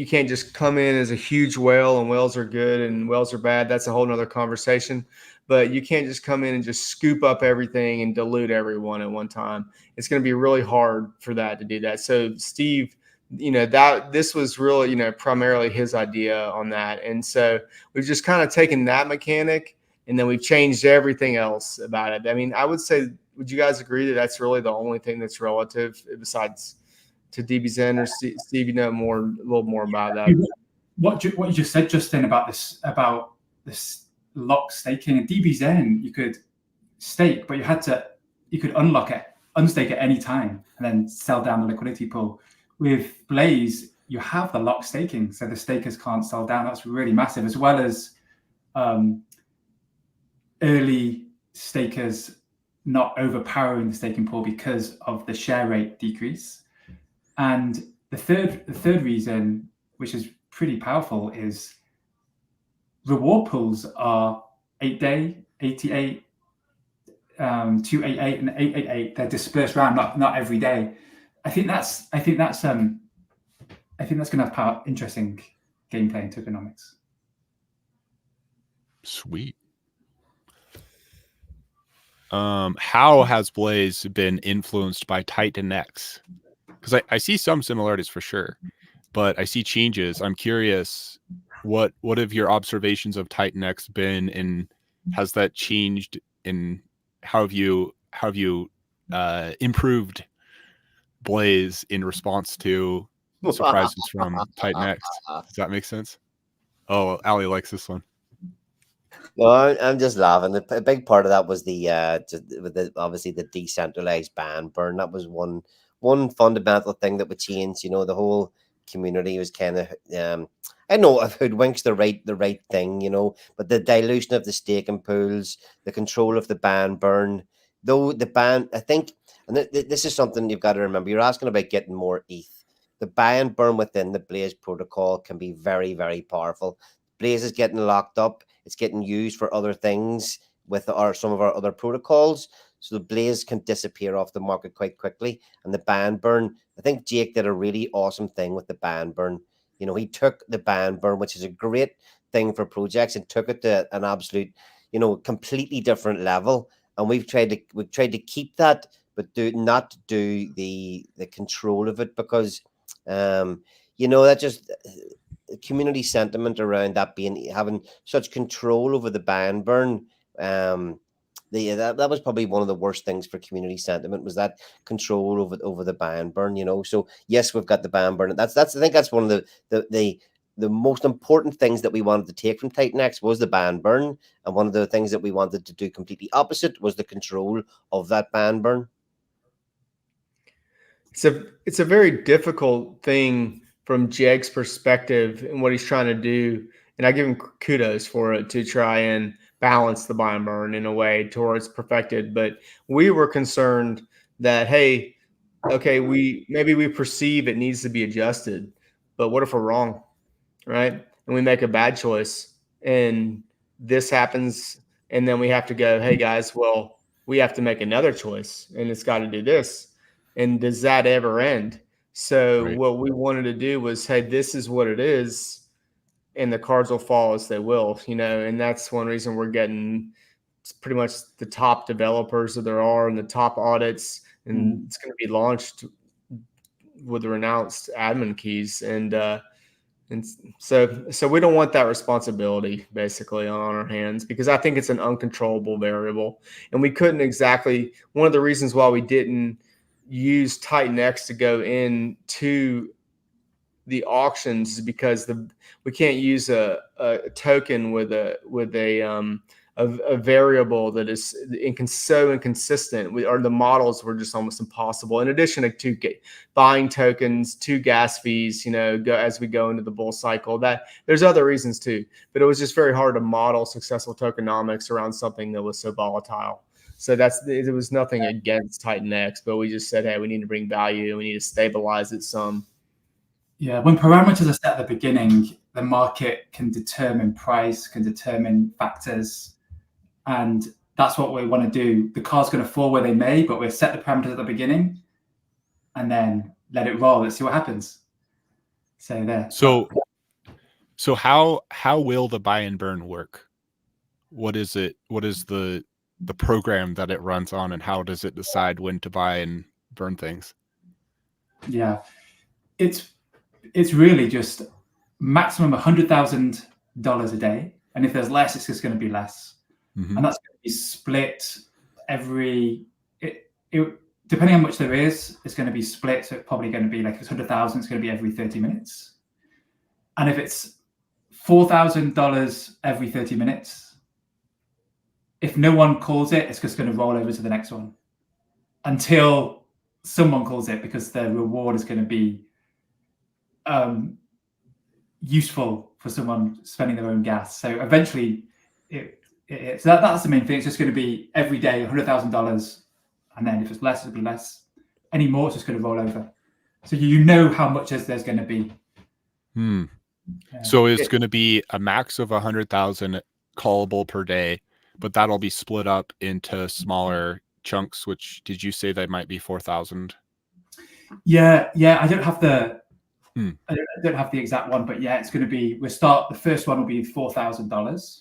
can't just come in as a huge whale and whales are good and whales are bad. That's a whole nother conversation. But you can't just come in and just scoop up everything and dilute everyone at one time. It's going to be really hard for that to do that. So Steve, this was really, primarily his idea on that. And so we've just kind of taken that mechanic and then we've changed everything else about it. I mean, I would say, would you guys agree that that's really the only thing that's relative besides to DBZen? Or Steve, a little more about that? What you just said, Justin, about this lock staking in DBZen, you could stake, but you could unstake at any time and then sell down the liquidity pool. With Blaze, you have the lock staking, so the stakers can't sell down. That's really massive, as well as early stakers not overpowering the staking pool because of the share rate decrease. And the third reason, which is pretty powerful, is reward pools are 8-day, 88, 288, and 888. They're dispersed around, not every day. I think that's going to have interesting gameplay and tokenomics. Sweet. How has Blaze been influenced by TitanX? Because I see some similarities for sure, but I see changes. I'm curious, what have your observations of TitanX been, and has that changed in how have you improved Blaze in response to surprises from TitanX? Does that make sense? Oh, Ali likes this one. No, I'm just laughing. A big part of that was obviously the decentralized ban burn. That was one fundamental thing that would change. The whole community was kind of I don't know if hoodwinks the right thing, but the dilution of the staking pools, the control of the ban burn, though the ban, I think, and this is something you've got to remember. You're asking about getting more ETH. The ban burn within the Blaze protocol can be very, very powerful. Blaze is getting locked up. It's getting used for other things with some of our other protocols. So the Blaze can disappear off the market quite quickly. And the ban burn, I think Jake did a really awesome thing with the ban burn. He took the ban burn, which is a great thing for projects, and took it to an absolute, completely different level. And we've tried to keep that, but not do the control of it, because that just community sentiment around that having such control over the ban burn. That was probably one of the worst things for community sentiment, was that control over the ban burn. So yes, we've got the ban burn. I think that's one of the most important things that we wanted to take from TitanX was the ban burn, and one of the things that we wanted to do completely opposite was the control of that ban burn. It's a very difficult thing from Jake's perspective and what he's trying to do, and I give him kudos for it, to try and balance the ban burn in a way towards perfected. But we were concerned that, hey, okay, maybe we perceive it needs to be adjusted, but what if we're wrong, right? And we make a bad choice, and this happens, and then we have to go, hey guys, well, we have to make another choice, and it's got to do this. And does that ever end? So what we wanted to do was, hey, this is what it is, and the cards will fall as they will, and that's one reason we're getting pretty much the top developers that there are and the top audits, and it's going to be launched with the renounced admin keys. And so we don't want that responsibility basically on our hands, because I think it's an uncontrollable variable. And we couldn't exactly, one of the reasons why we didn't use TitanX to go into the auctions is because we can't use a token with a variable that is so inconsistent. The models were just almost impossible. In addition to buying tokens, to gas fees, as we go into the bull cycle. That there's other reasons too, but it was just very hard to model successful tokenomics around something that was so volatile. So it was nothing against TitanX, but we just said, hey, we need to bring value, we need to stabilize it some. Yeah, when parameters are set at the beginning, the market can determine price, can determine factors, and that's what we want to do. The car's going to fall where they may, but we'll set the parameters at the beginning and then let it roll. Let's see what happens. So there. So how will the buy and burn work? What is it? What is the program that it runs on, and how does it decide when to buy and burn things? Yeah, it's really just maximum $100,000 a day, and if there's less, it's just going to be less, and that's going to be split depending on how much there is. It's going to be split, so it's probably going to be like, if it's 100,000, it's going to be every 30 minutes, and if it's $4,000 every 30 minutes, if no one calls it, it's just going to roll over to the next one until someone calls it, because the reward is going to be useful for someone spending their own gas. So eventually, so that's the main thing. It's just going to be every day $100,000, and then if it's less, it'll be less. Any more, it's just going to roll over. So you know how much there's going to be. So it's going to be a max of 100,000 callable per day, but that'll be split up into smaller chunks. Which, did you say that might be 4,000? Yeah. I don't have the exact one, but yeah, it's going to be. The first one will be $4,000.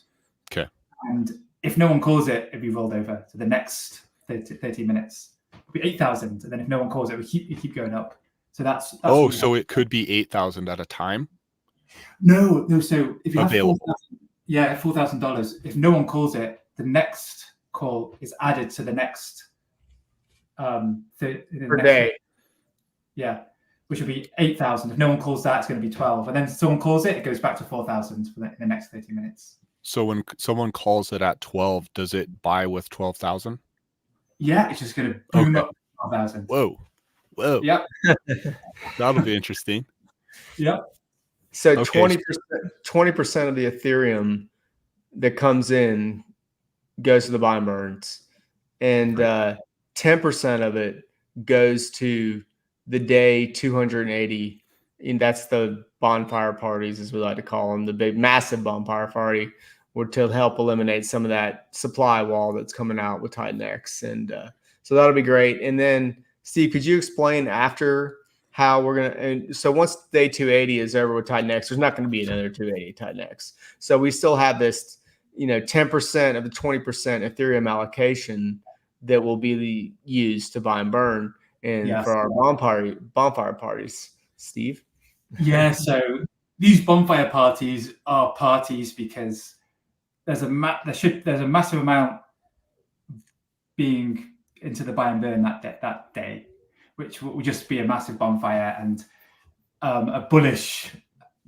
Okay. And if no one calls it, it'll be rolled over to the next 30 minutes. It'll be 8,000, and then if no one calls it, we keep going up. So that's so it could be 8,000 at a time. No. So if you have $4,000, if no one calls it, the next call is added to the next per day. Yeah, which will be 8,000. If no one calls that, it's going to be 12. And then if someone calls it, it goes back to 4,000 for the next 30 minutes. So when someone calls it at 12, does it buy with 12,000? Yeah, it's just going to boom up 12,000. Whoa. Yep. That'll be interesting. Yep. So 20% of the Ethereum that comes in goes to the buy and burns, and 10% of it goes to the day 280, and that's the bonfire parties, as we like to call them, the big massive bonfire party, were to help eliminate some of that supply wall that's coming out with TitanX. And so that'll be great. And then Steve, could you explain after how we're going to, and so once day 280 is over with TitanX, there's not going to be another 280 TitanX. So we still have this, 10% of the 20% Ethereum allocation that will be used to buy and burn and for our bonfire parties. Steve? Yeah, so these bonfire parties are parties because there's a massive amount being into the buy and burn that day, which will just be a massive bonfire and a bullish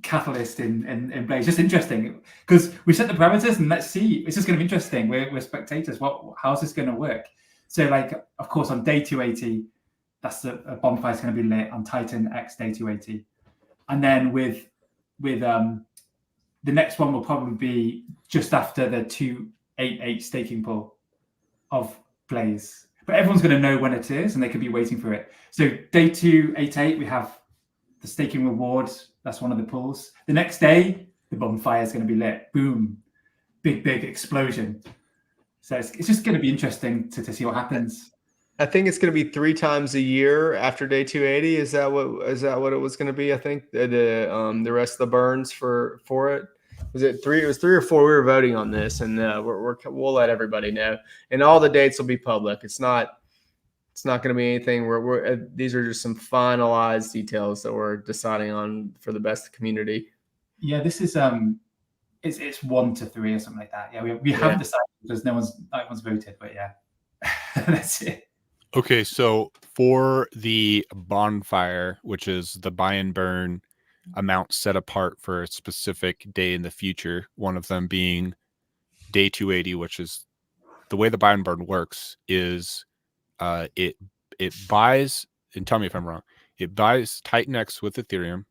catalyst in Blaze. Just interesting because we set the parameters and let's see. It's just going to be interesting. We're spectators. How's this going to work? So, of course, on day 280, that's a bonfire is going to be lit on TitanX day 280, and then with the next one will probably be just after the 288 staking pool of Blaze. but everyone's going to know when it is, and they could be waiting for it. So day 288, we have the staking reward. That's one of the pools. The next day, the bonfire is going to be lit. Boom, big explosion. So it's just going to be interesting to see what happens. I think it's going to be 3 times a year after day 280. Is that what it was going to be? I think the rest of the burns for it. Was it 3? It was 3 or 4. We were voting on this, and we'll let everybody know. And all the dates will be public. It's not going to be anything where these are just some finalized details that we're deciding on for the best community. Yeah, this is it's 1 to 3 or something like that. Yeah, we haven't decided because no one's voted, but yeah, that's it. Okay, so for the bonfire, which is the buy and burn amount set apart for a specific day in the future, one of them being day 280, which is the way the buy and burn works is it buys, and tell me if I'm wrong, it buys TitanX with Ethereum,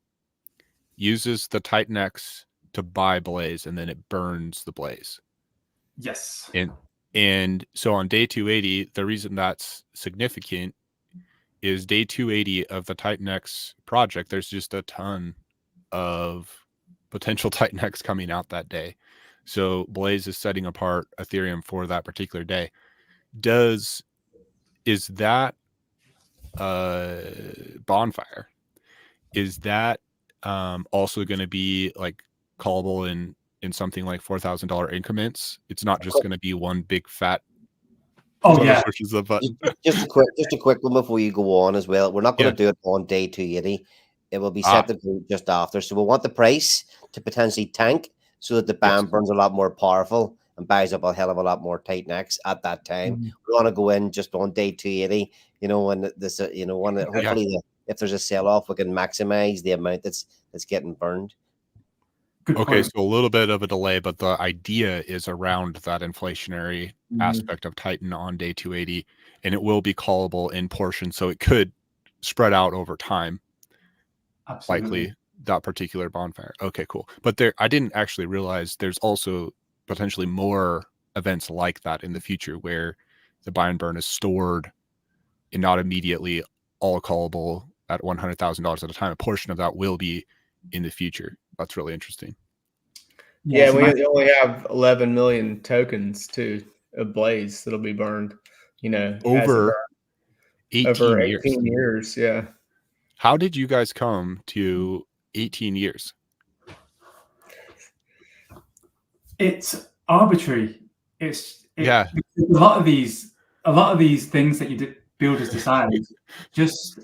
uses the TitanX to buy Blaze, and then it burns the Blaze. Yes. And so on day 280, the reason that's significant is day 280 of the TitanX project, there's just a ton of potential TitanX coming out that day. So Blaze is setting apart Ethereum for that particular day. Is that bonfire, is that also going to be like callable in something like $4,000 increments? It's not just going to be one big fat. Oh yeah. Just a quick one before you go on as well. We're not going to do it on day 280. It will be set to go just after. So we'll want the price to potentially tank so that the BAM burns a lot more powerful and buys up a hell of a lot more TitanX at that time. Mm-hmm. We want to go in just on day 280. When this, hopefully if there's a sell off, we can maximize the amount that's getting burned. Okay, so a little bit of a delay, but the idea is around that inflationary aspect of Titan on day 280, and it will be callable in portions, so it could spread out over time. Absolutely. Likely that particular bonfire. Okay, cool. But I didn't actually realize there's also potentially more events like that in the future where the buy and burn is stored and not immediately all callable at $100,000 at a time. A portion of that will be in the future. That's really interesting. Yeah, we only have 11 million tokens too of Blaze that'll be burned. Over 18 years. Yeah. How did you guys come to 18 years? It's arbitrary. A lot of these things that builders decide. Just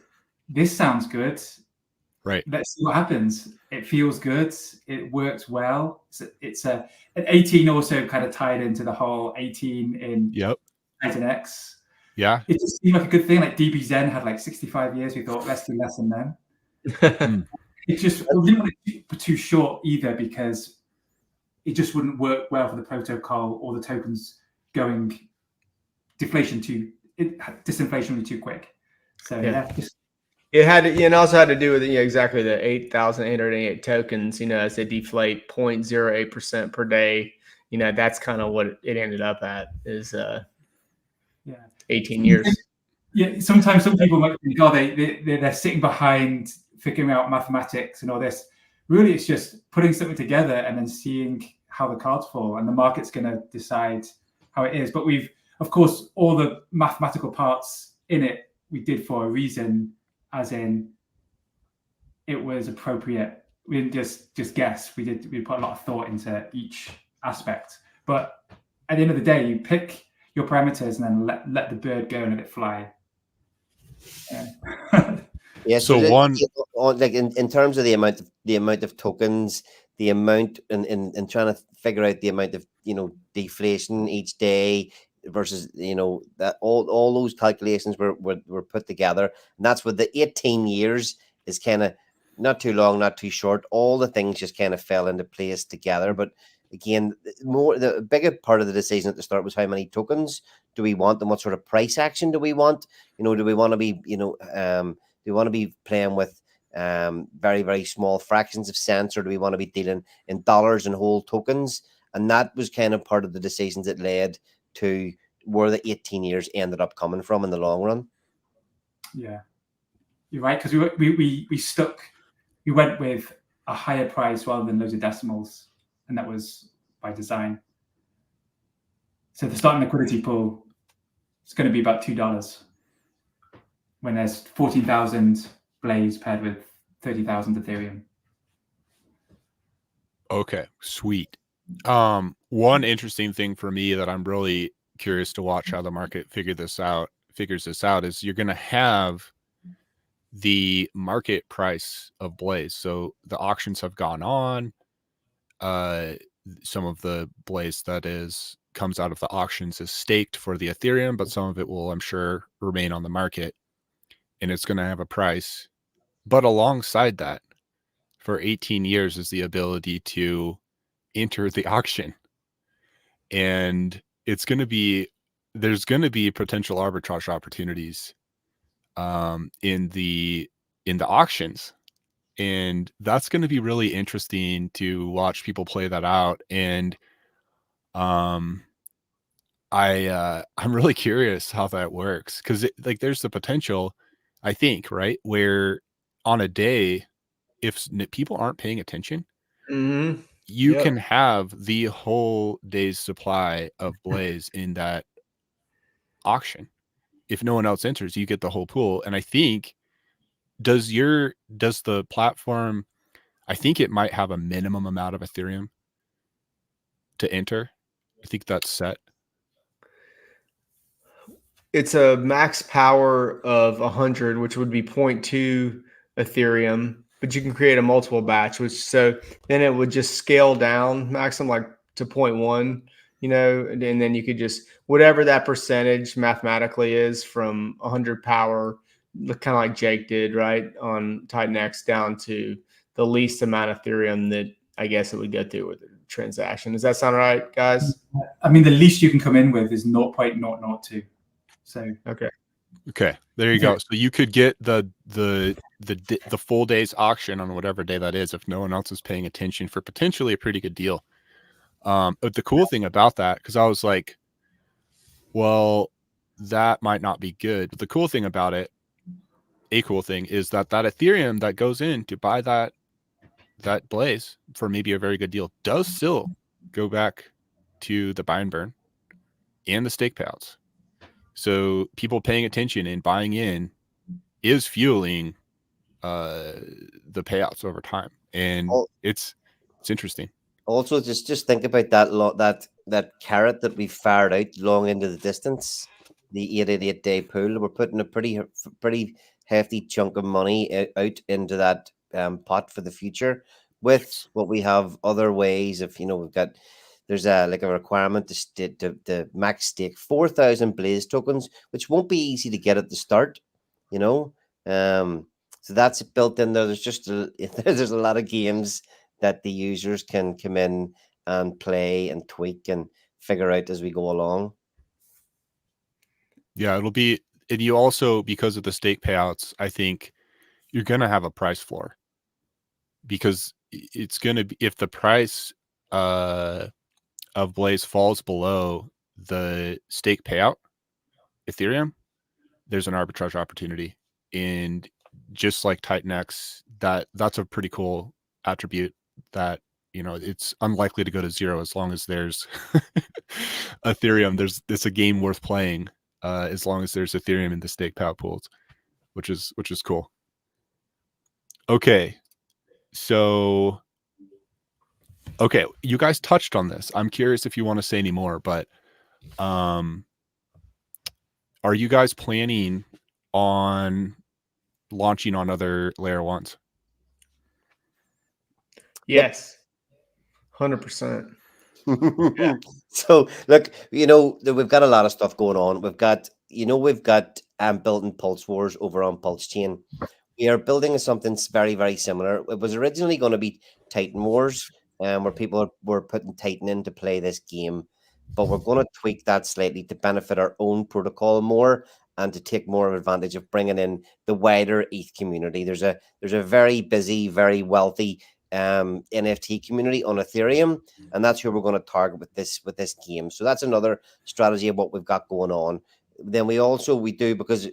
this sounds good. Right. Let's see what happens. It feels good. It works well. It's an 18 also kind of tied into the whole 18 in TitanX. Yeah. It just seemed like a good thing. Like DB Zen had like 65 years. We thought, let's do less than them. It just, we didn't want it to be too short either because it just wouldn't work well for the protocol or the tokens going disinflationary too quick. So it had to, and also had to do with exactly the 8,888 tokens. As they deflate 0.08% per day. That's kind of what it ended up at is 18 years. Yeah, sometimes some people might think, they're sitting behind figuring out mathematics and all this. Really, it's just putting something together and then seeing how the cards fall, and the market's going to decide how it is. But we've, of course, all the mathematical parts in it we did for a reason, as in it was appropriate. We didn't just guess. We put a lot of thought into each aspect. But at the end of the day, you pick your parameters and then let the bird go and let it fly. Yeah. So in terms of the amount of tokens, the amount in trying to figure out the amount of deflation each day versus that all those calculations were put together, and that's what the 18 years is kind of not too long, not too short. All the things just kind of fell into place together. But again, the bigger part of the decision at the start was how many tokens do we want and what sort of price action do we want? Do we want to be do we want to be playing with very, very small fractions of cents, or do we want to be dealing in dollars and whole tokens? And that was kind of part of the decisions that led to where the 18 years ended up coming from in the long run. Yeah, you're right, because we went with a higher price rather than loads of decimals, and that was by design. So the starting liquidity pool is going to be about $2 when there's 14,000 Blaze paired with 30,000 Ethereum. Okay, sweet. One interesting thing for me that I'm really curious to watch how the market figures this out is you're going to have the market price of Blaze. So the auctions have gone on. Some of the Blaze that comes out of the auctions is staked for the Ethereum, but some of it will, I'm sure, remain on the market, and it's going to have a price. But alongside that, for 18 years is the ability to enter the auction. And there's going to be potential arbitrage opportunities in the auctions. And that's going to be really interesting to watch people play that out. And I'm really curious how that works, because there's the potential, I think, right, where on a day, if people aren't paying attention, you can have the whole day's supply of Blaze in that auction. If no one else enters, you get the whole pool. And I think does the platform, I think it might have a minimum amount of Ethereum to enter. I think that's set. It's a max power of 100, which would be 0.2 Ethereum, but you can create a multiple batch, so then it would just scale down maximum like to 0.1, and then you could just, whatever that percentage mathematically is from 100 power, kind of like Jake did, right, on TitanX, down to the least amount of Ethereum that I guess it would go through with a transaction. Does that sound right, guys? I mean, the least you can come in with is 0.002. So okay, there you go. So you could get the full day's auction on whatever day that is, if no one else is paying attention, for potentially a pretty good deal. But the cool thing about that, because I was like, well, that might not be good. But the cool thing about it, a cool thing, is that Ethereum that goes in to buy that Blaze for maybe a very good deal does still go back to the buy and burn and the stake payouts. So people paying attention and buying in is fueling the payouts over time, and it's interesting. Also, just think about that carrot that we fired out long into the distance, the 888-day pool. We're putting a pretty hefty chunk of money out into that pot for the future. With what we have other ways of, we've got, there's a requirement to max stake 4,000 Blaze tokens, which won't be easy to get at the start, So that's built in there. There's a lot of games that the users can come in and play and tweak and figure out as we go along. Yeah, it'll be, and you also, because of the stake payouts, I think you're going to have a price floor, because it's going to be, if the price of Blaze falls below the stake payout Ethereum, there's an arbitrage opportunity. And just like TitanX, that's a pretty cool attribute, that it's unlikely to go to zero as long as there's Ethereum. It's a game worth playing as long as there's Ethereum in the stake payout pools, which is cool. Okay, so you guys touched on this. I'm curious if you want to say any more, but are you guys planning on launching on other layer ones? Yes, 100%. Yeah. So look, we've got a lot of stuff going on. We've got building Pulse Wars over on PulseChain. We are building something very, very similar. It was originally going to be Titan Wars, where people were putting Titan in to play this game, but we're going to tweak that slightly to benefit our own protocol more and to take more advantage of bringing in the wider ETH community. There's a very busy, very wealthy NFT community on Ethereum, and that's who we're going to target with this game. So that's another strategy of what we've got going on. Then we do, because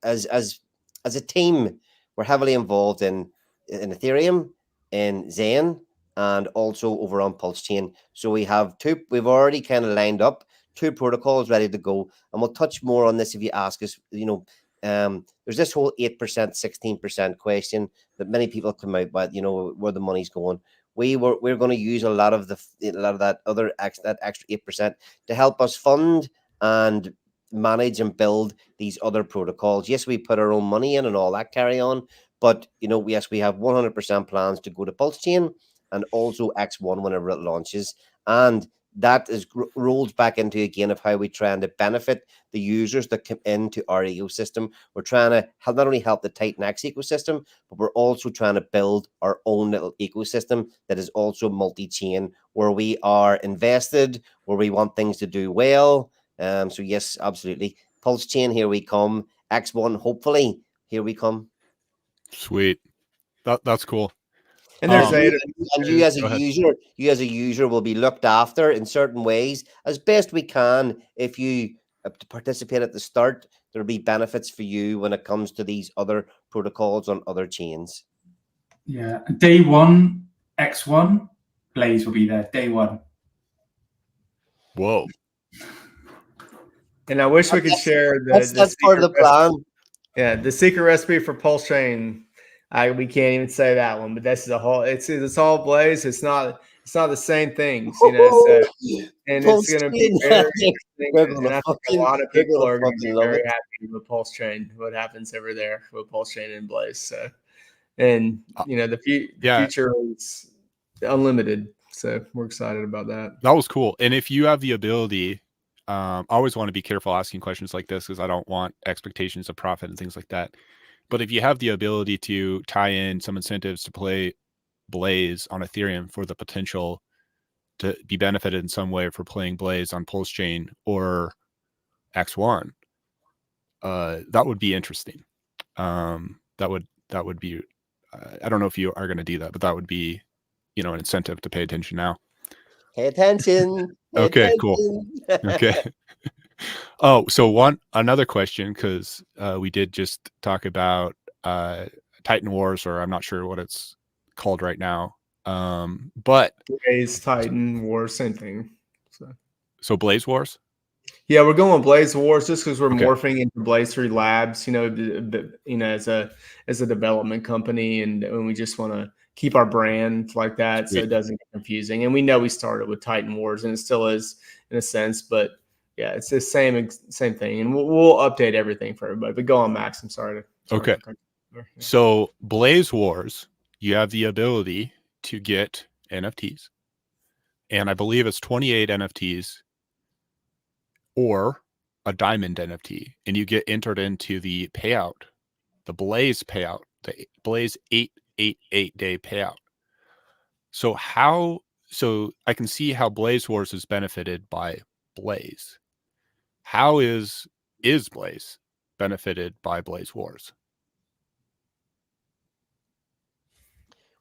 as a team, we're heavily involved in Ethereum, in Zen, and also over on PulseChain. So we've already kind of lined up 2 protocols ready to go, and we'll touch more on this if you ask us. There's this whole 8%, 16% question that many people come out with, where the money's going. We're going to use a lot of that extra 8% to help us fund and manage and build these other protocols. Yes, we put our own money in and all that carry on, but yes, we have 100% plans to go to PulseChain and also X1 whenever it launches, and that is rolled back into again of how we trying to benefit the users that come into our ecosystem. We're trying to not only help the TitanX ecosystem, but we're also trying to build our own little ecosystem that is also multi-chain, where we are invested, where we want things to do well. So yes, absolutely. PulseChain, here we come. X1, hopefully, here we come. Sweet. That's cool. And there's you as a user will be looked after in certain ways as best we can. If you participate at the start, there'll be benefits for you when it comes to these other protocols on other chains. Yeah, day 1, X1, Blaze will be there. Day 1. Whoa. And I wish we could share that's part of the plan. Yeah, the secret recipe for PulseChain. We can't even say that one, but this is a whole. It's all Blaze. It's not the same things, So, and it's going to be very interesting. And I think a lot of people are going to be very happy with PulseChain. What happens over there with PulseChain and Blaze? So, and the future is unlimited. So we're excited about that. That was cool. And if you have the ability, I always want to be careful asking questions like this because I don't want expectations of profit and things like that. But if you have the ability to tie in some incentives to play Blaze on Ethereum for the potential to be benefited in some way for playing Blaze on PulseChain or X1, that would be interesting. That would be, I don't know if you are going to do that, but that would be, an incentive to pay attention now. Pay attention. Okay, cool. Okay. Oh, so another question, because we did just talk about Titan Wars, or I'm not sure what it's called right now. But Blaze, Titan Wars, same thing. So Blaze Wars? Yeah, we're going Blaze Wars just because we're morphing into Blaze 3 Labs, as a development company, and we just want to keep our brand like that so it doesn't get confusing. And we know we started with Titan Wars, and it still is in a sense, but yeah, it's the same thing. And we'll update everything for everybody. But go on, Max. I'm sorry. Okay. So Blaze Wars, you have the ability to get NFTs, and I believe it's 28 NFTs or a diamond NFT, and you get entered into the payout, the Blaze payout, the Blaze 888-day payout. So I can see how Blaze Wars is benefited by Blaze. How is Blaze benefited by Blaze Wars?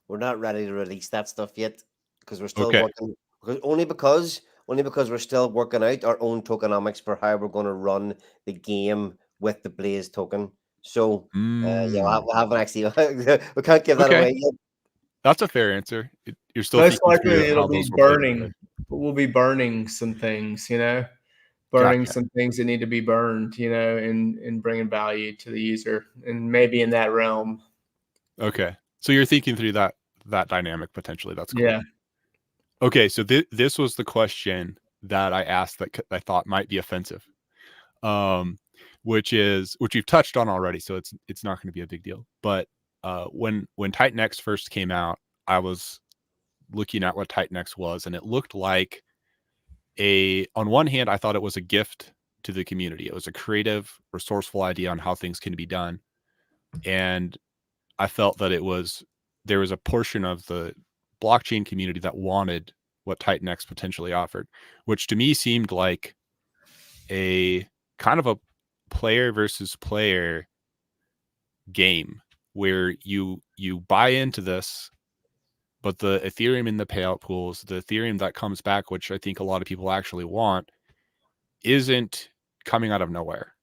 We're not ready to release that stuff yet because we're still working. Only because we're still working out our own tokenomics for how we're going to run the game with the Blaze token. So we haven't actually we can't give that away yet. That's a fair answer. You're still most likely it'll be burning. We'll be burning some things, burning some things that need to be burned, and bringing value to the user, and maybe in that realm. Okay, so you're thinking through that dynamic potentially. That's cool. Yeah. Okay, so this was the question that I asked that I thought might be offensive, which you've touched on already, so it's not going to be a big deal. But when TitanX first came out, I was looking at what TitanX was, and it looked like on one hand, I thought it was a gift to the community. It was a creative, resourceful idea on how things can be done, and I felt that there was a portion of the blockchain community that wanted what TitanX potentially offered, which to me seemed like a kind of a player versus player game where you buy into this, But the Ethereum in the payout pools, the Ethereum that comes back, which I think a lot of people actually want, isn't coming out of nowhere.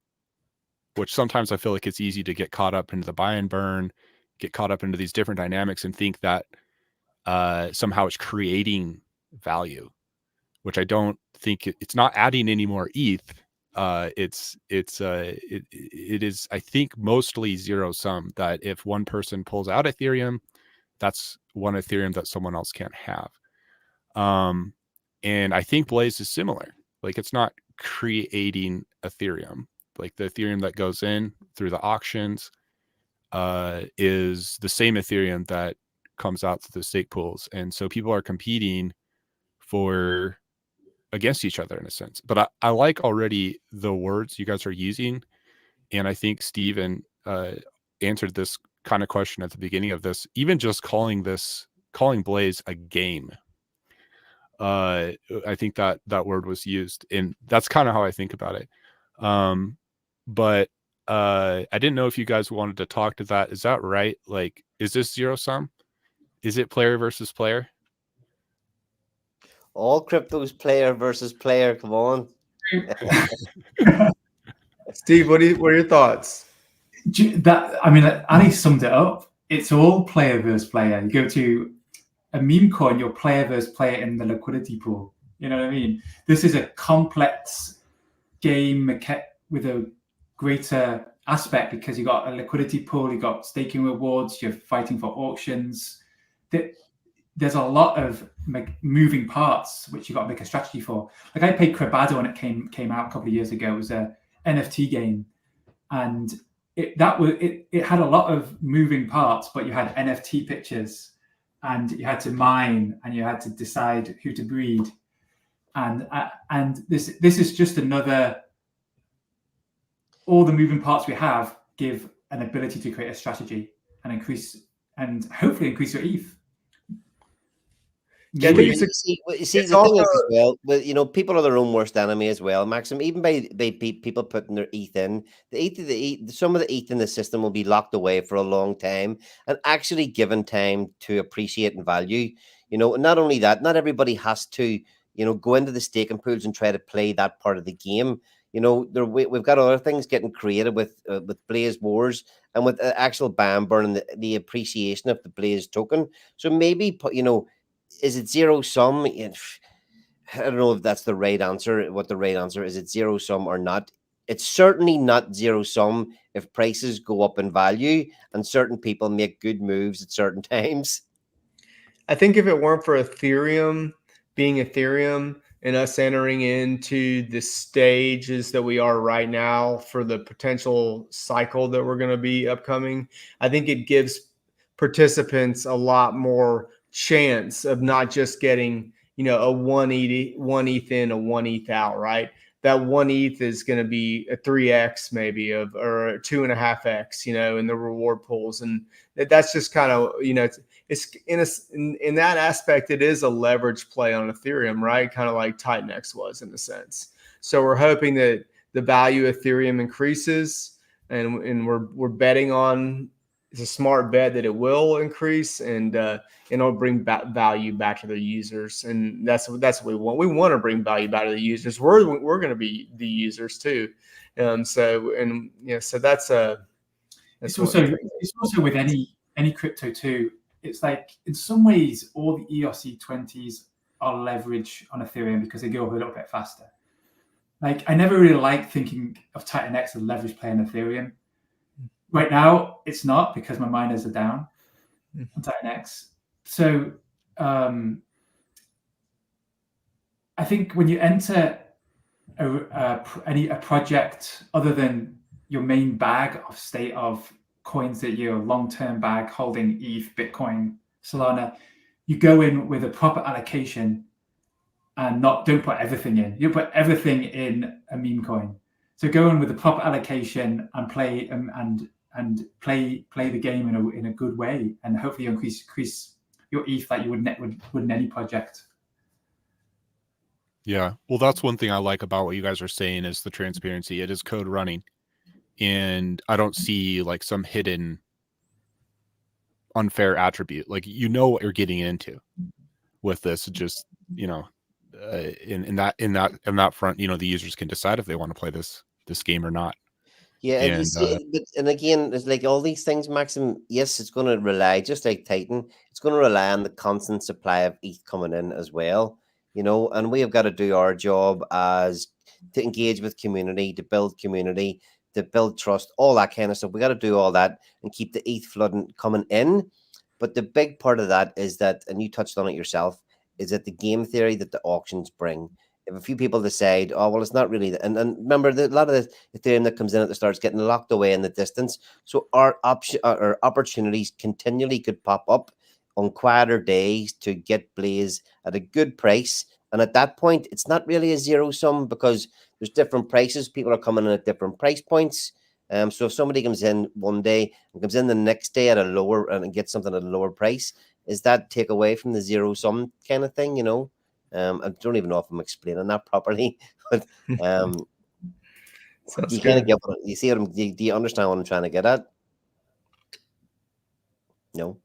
Which sometimes I feel like it's easy to get caught up into the buy and burn, get caught up into these different dynamics and think that somehow it's creating value, which I don't think it's not adding any more ETH. It is, I think, mostly zero sum, that if one person pulls out Ethereum, that's one Ethereum that someone else can't have. And I think Blaze is similar. Like, it's not creating Ethereum. Like, the Ethereum that goes in through the auctions is the same Ethereum that comes out through the stake pools. And so people are competing against each other in a sense. But I like already the words you guys are using. And I think Steven answered this kind of question at the beginning of this. Even just calling Blaze a game, I think that word was used, and that's kind of how I think about it. But I didn't know if you guys wanted to talk to that. Is that right? Like, is this zero sum? Is it player versus player? All cryptos player versus player. Come on. Steve, what are your thoughts? Ali summed it up. It's all player versus player. You go to a meme coin, you're player versus player in the liquidity pool. You know what I mean? This is a complex game with a greater aspect because you got a liquidity pool, you got staking rewards, you're fighting for auctions. There's a lot of moving parts which you got to make a strategy for. Like, I played Crabado when it came out a couple of years ago. It was a NFT game, and it had a lot of moving parts, but you had NFT pictures, and you had to mine, and you had to decide who to breed, and this is just another. All the moving parts we have give an ability to create a strategy and hopefully increase your ETH. Yeah, I think the thing is as well, but people are their own worst enemy as well, Maxim. Even by people putting their ETH in, some of the ETH in the system will be locked away for a long time and actually given time to appreciate and value. And not only that, not everybody has to, go into the staking pools and try to play that part of the game. We've got other things getting created with Blaze Wars and with actual buy and burn and the appreciation of the Blaze token. So maybe, is it zero sum? I don't know if that's the right answer. What the right answer is? It zero sum or not? It's certainly not zero sum if prices go up in value and certain people make good moves at certain times. I think if it weren't for Ethereum being Ethereum and us entering into the stages that we are right now for the potential cycle that we're going to be upcoming, I think it gives participants a lot more chance of not just getting, a one ETH in, a one ETH out, right? That one ETH is going to be a 3x maybe or a 2.5x, in the reward pools. And that's just kind of, it's in that aspect, it is a leverage play on Ethereum, right? Kind of like TitanX was in a sense. So we're hoping that the value of Ethereum increases, and we're betting on. It's a smart bet that it will increase, and it'll bring value back to the users, and that's what we want. We want to bring value back to the users. We're going to be the users too, so that's it's also with any crypto too. It's like in some ways all the ERC20s are leverage on Ethereum because they go a little bit faster. Like, I never really liked thinking of TitanX as a leverage play on Ethereum. Right now, it's not because my miners are down on TitanX. So I think when you enter a project other than your main bag of coins that you're long-term bag holding, ETH, Bitcoin, Solana, you go in with a proper allocation and don't put everything in. You put everything in a meme coin. So go in with a proper allocation and play and play the game in a good way, and hopefully increase your ETH like you would in any project. Yeah, well, that's one thing I like about what you guys are saying is the transparency. It is code running, and I don't see like some hidden unfair attribute. Like, you know what you're getting into with this. Just, you know, in that front, you know, the users can decide if they want to play this game or not. Yeah, and you see, and again, it's like all these things, Maxim. Yes, it's going to rely, just like Titan, it's going to rely on the constant supply of ETH coming in as well. You know, and we have got to do our job as to engage with community, to build community, to build trust, all that kind of stuff. We got to do all that and keep the ETH flooding coming in. But the big part of that is that, and you touched on it yourself, is that the game theory that the auctions bring. If a few people decide, oh, well, it's not really, and remember that a lot of the Ethereum that comes in at the start is getting locked away in the distance. So our opportunities continually could pop up on quieter days to get Blaze at a good price. And at that point, it's not really a zero sum because there's different prices. People are coming in at different price points. So if somebody comes in one day and comes in the next day at a lower and gets something at a lower price, is that take away from the zero sum kind of thing, you know? I don't even know if I'm explaining that properly, but you kind of get what you see. Do you understand what I'm trying to get at? No,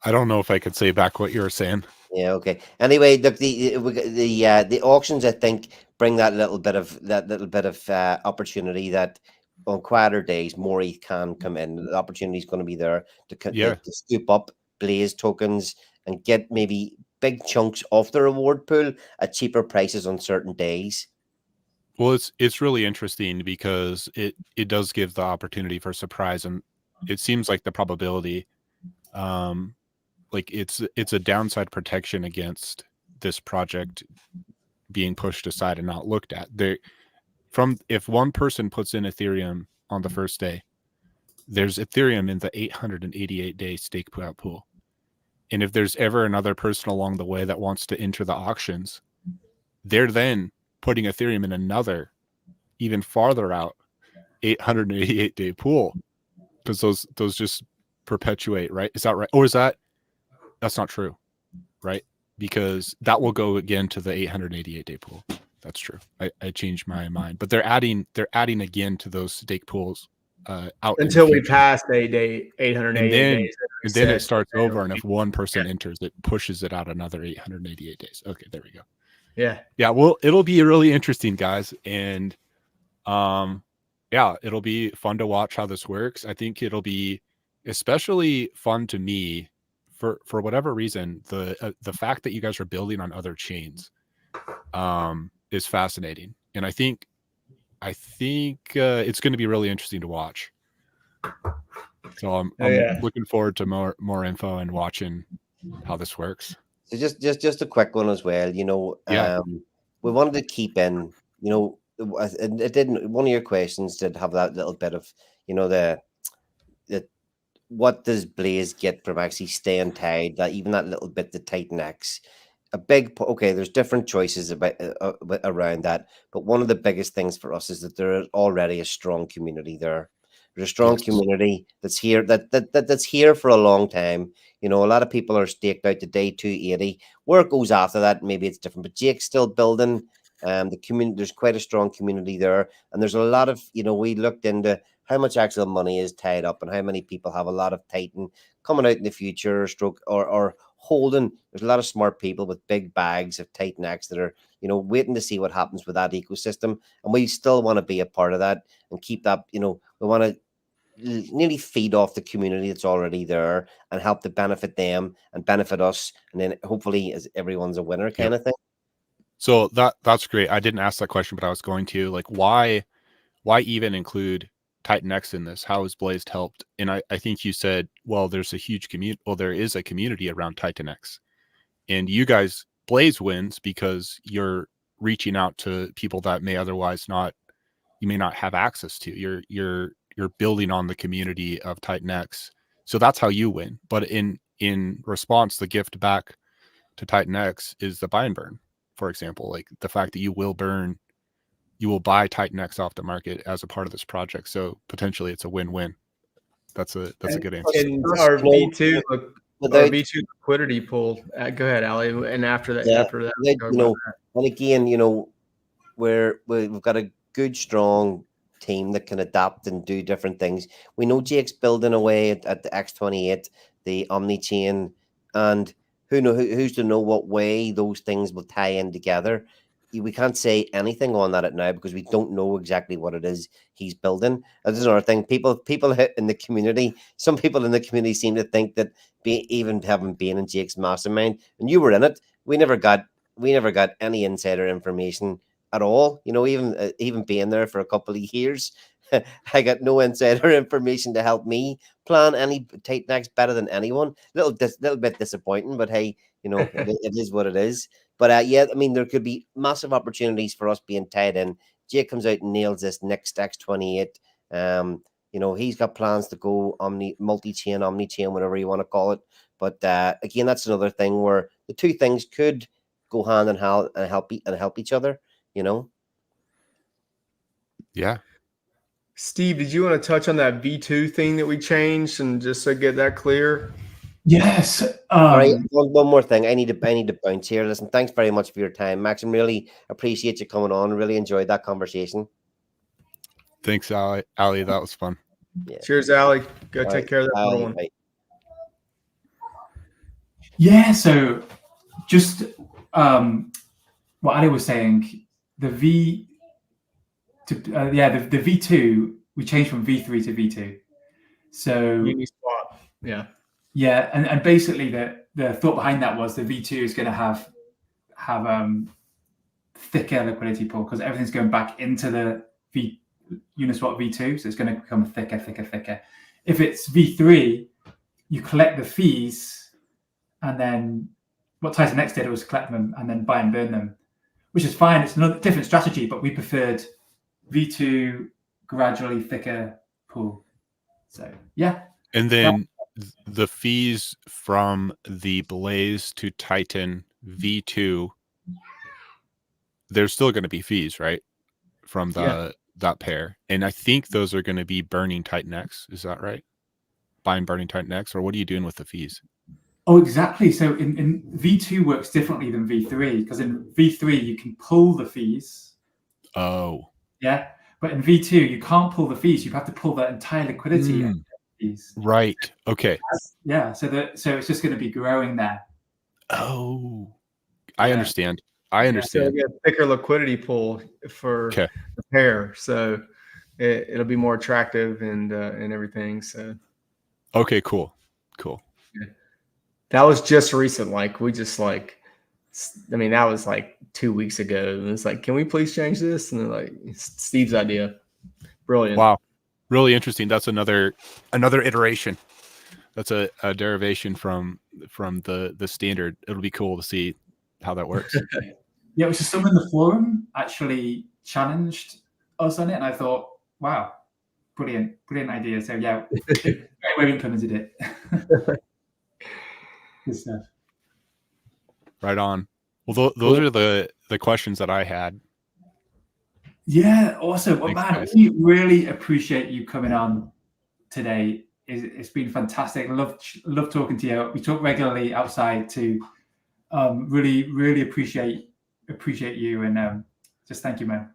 I don't know if I could say back what you were saying. Yeah. Okay. Anyway, look, the auctions, I think, bring that little bit of opportunity that on quieter days more ETH can come in. The opportunity is going to be there to scoop up Blaze tokens and get maybe big chunks off the reward pool at cheaper prices on certain days. Well, it's really interesting because it does give the opportunity for surprise, and it seems like the probability, like it's a downside protection against this project being pushed aside and not looked at. If one person puts in Ethereum on the first day, there's Ethereum in the 888-day stake payout pool. And if there's ever another person along the way that wants to enter the auctions, they're then putting Ethereum in another, even farther out, 888-day pool, because those just perpetuate, right? Is that right? Or that's not true, right? Because that will go again to the 888-day pool. That's true. I changed my mind, but they're adding again to those stake pools out until we pass 888 days. And then it starts over, and if one person enters, it pushes it out another 888 days. Okay, there we go. Yeah. Well, it'll be really interesting, guys, and it'll be fun to watch how this works. I think it'll be especially fun to me for whatever reason. The fact that you guys are building on other chains is fascinating, and I think it's going to be really interesting to watch. So I'm looking forward to more info and watching how this works. So just a quick one as well. You know, we wanted to keep in. You know, it didn't. One of your questions did have that little bit of, you know, the what does Blaze get from actually staying tied? That even that little bit, the TitanX. There's different choices about around that, but one of the biggest things for us is that there is already a strong community there. There's a strong community that's here that's here for a long time. You know, a lot of people are staked out to day 280. Where it goes after that, maybe it's different. But Jake's still building. The community, there's quite a strong community there, and there's a lot of, you know, we looked into how much actual money is tied up and how many people have a lot of Titan coming out in the future, or holding. There's a lot of smart people with big bags of TitanX that are, you know, waiting to see what happens with that ecosystem, and we still want to be a part of that and keep that. You know, we want to nearly feed off the community that's already there and help to benefit them and benefit us, and then hopefully as everyone's a winner kind of thing. So that's great. I didn't ask that question, but I was going to. Like, why even include TitanX in this? How has Blaze helped? And I think you said, well, there's a huge community. Well, there is a community around TitanX, and you guys, Blaze wins because you're reaching out to people that you may not have access to. You're building on the community of TitanX, so that's how you win. But in response, the gift back to TitanX is the buy and burn. For example, like the fact that you will buy TitanX off the market as a part of this project. So potentially it's a win-win. That's a good answer. And our V2 liquidity pool. Go ahead, Ali. And after that, you know, and again, you know, we've got a good, strong team that can adapt and do different things. We know Jake's building away at the X28, the Omni-chain, and who's to know what way those things will tie in together. We can't say anything on that now because we don't know exactly what it is he's building. And this is another thing. People in the community, some people in the community seem to think that even having been in Jake's mastermind, and you were in it, we never got any insider information at all. You know, even being there for a couple of years, I got no insider information to help me plan any TitanX better than anyone. Little bit disappointing, but hey, you know, it is what it is. But yeah, I mean, there could be massive opportunities for us being tied in. Jake comes out and nails this next X28. You know, he's got plans to go multi-chain, omni-chain, whatever you want to call it. But again, that's another thing where the two things could go hand in hand and help each other. You know. Yeah. Steve, did you want to touch on that V2 thing that we changed and just to get that clear? Yes. All right. One more thing. I need to bounce here. Listen, thanks very much for your time, Maxim. Really appreciate you coming on. Really enjoyed that conversation. Thanks, Ali. That was fun. Yeah. Cheers, Ali. Go take care of that little one. Yeah. So, just what Ali was saying, the V2, we changed from V3 to V2. So Uniswap. Yeah. Yeah, and basically the thought behind that was the V2 is going to have thicker liquidity pool because everything's going back into the Uniswap V2, so it's going to become thicker. If it's V3, you collect the fees, and then what TitanX did was collect them and then buy and burn them, which is fine. It's another different strategy, but we preferred V2 gradually thicker pool. So yeah, and then. The fees from the Blaze to Titan V2, there's still going to be fees, right? From that pair. And I think those are going to be burning TitanX. Is that right? Buying burning TitanX, or what are you doing with the fees? Oh, exactly. So in V2 works differently than V3 because in V3 you can pull the fees. Oh. Yeah. But in V2 you can't pull the fees. You have to pull that entire liquidity. Right. Okay. Yeah. So it's just going to be growing there. Oh, I understand. I understand. So we get a thicker liquidity pool for the pair, so it'll be more attractive and everything. So. Okay. Cool. Yeah. That was just recent. Like we just that was like 2 weeks ago. And it's like, can we please change this? And they're like, it's Steve's idea. Brilliant. Wow. Really interesting. That's another iteration. That's a derivation from the standard. It'll be cool to see how that works. Yeah, it was just someone in the forum actually challenged us on it, and I thought, wow, brilliant idea. So yeah, great way we implemented it. Good stuff. Right on. Well, those are the questions that I had. Yeah, awesome. Well, Thanks, man, we really appreciate you coming on today. It's been fantastic. Love talking to you. We talk regularly outside too. Really appreciate you, and just thank you, man.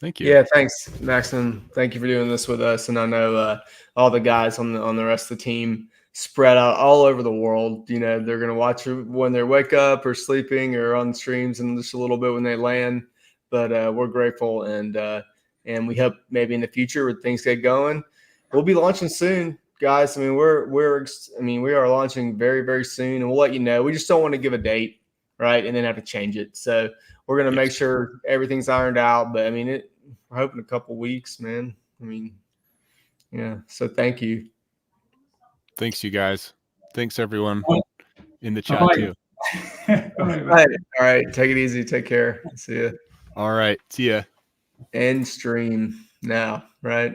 Thank you. Yeah, thanks, Maxim. Thank you for doing this with us. And I know all the guys on the rest of the team spread out all over the world. You know, they're gonna watch when they wake up or sleeping or on streams and just a little bit when they land. But we're grateful, and we hope maybe in the future when things get going, we'll be launching soon, guys. I mean, we are launching very, very soon, and we'll let you know. We just don't want to give a date, right, and then have to change it. So we're gonna make sure everything's ironed out. But I mean, we're hoping a couple weeks, man. I mean, yeah. So thank you. Thanks, you guys. Thanks, everyone in the chat too. All right. Take it easy. Take care. See ya. All right. See ya. End stream now, right?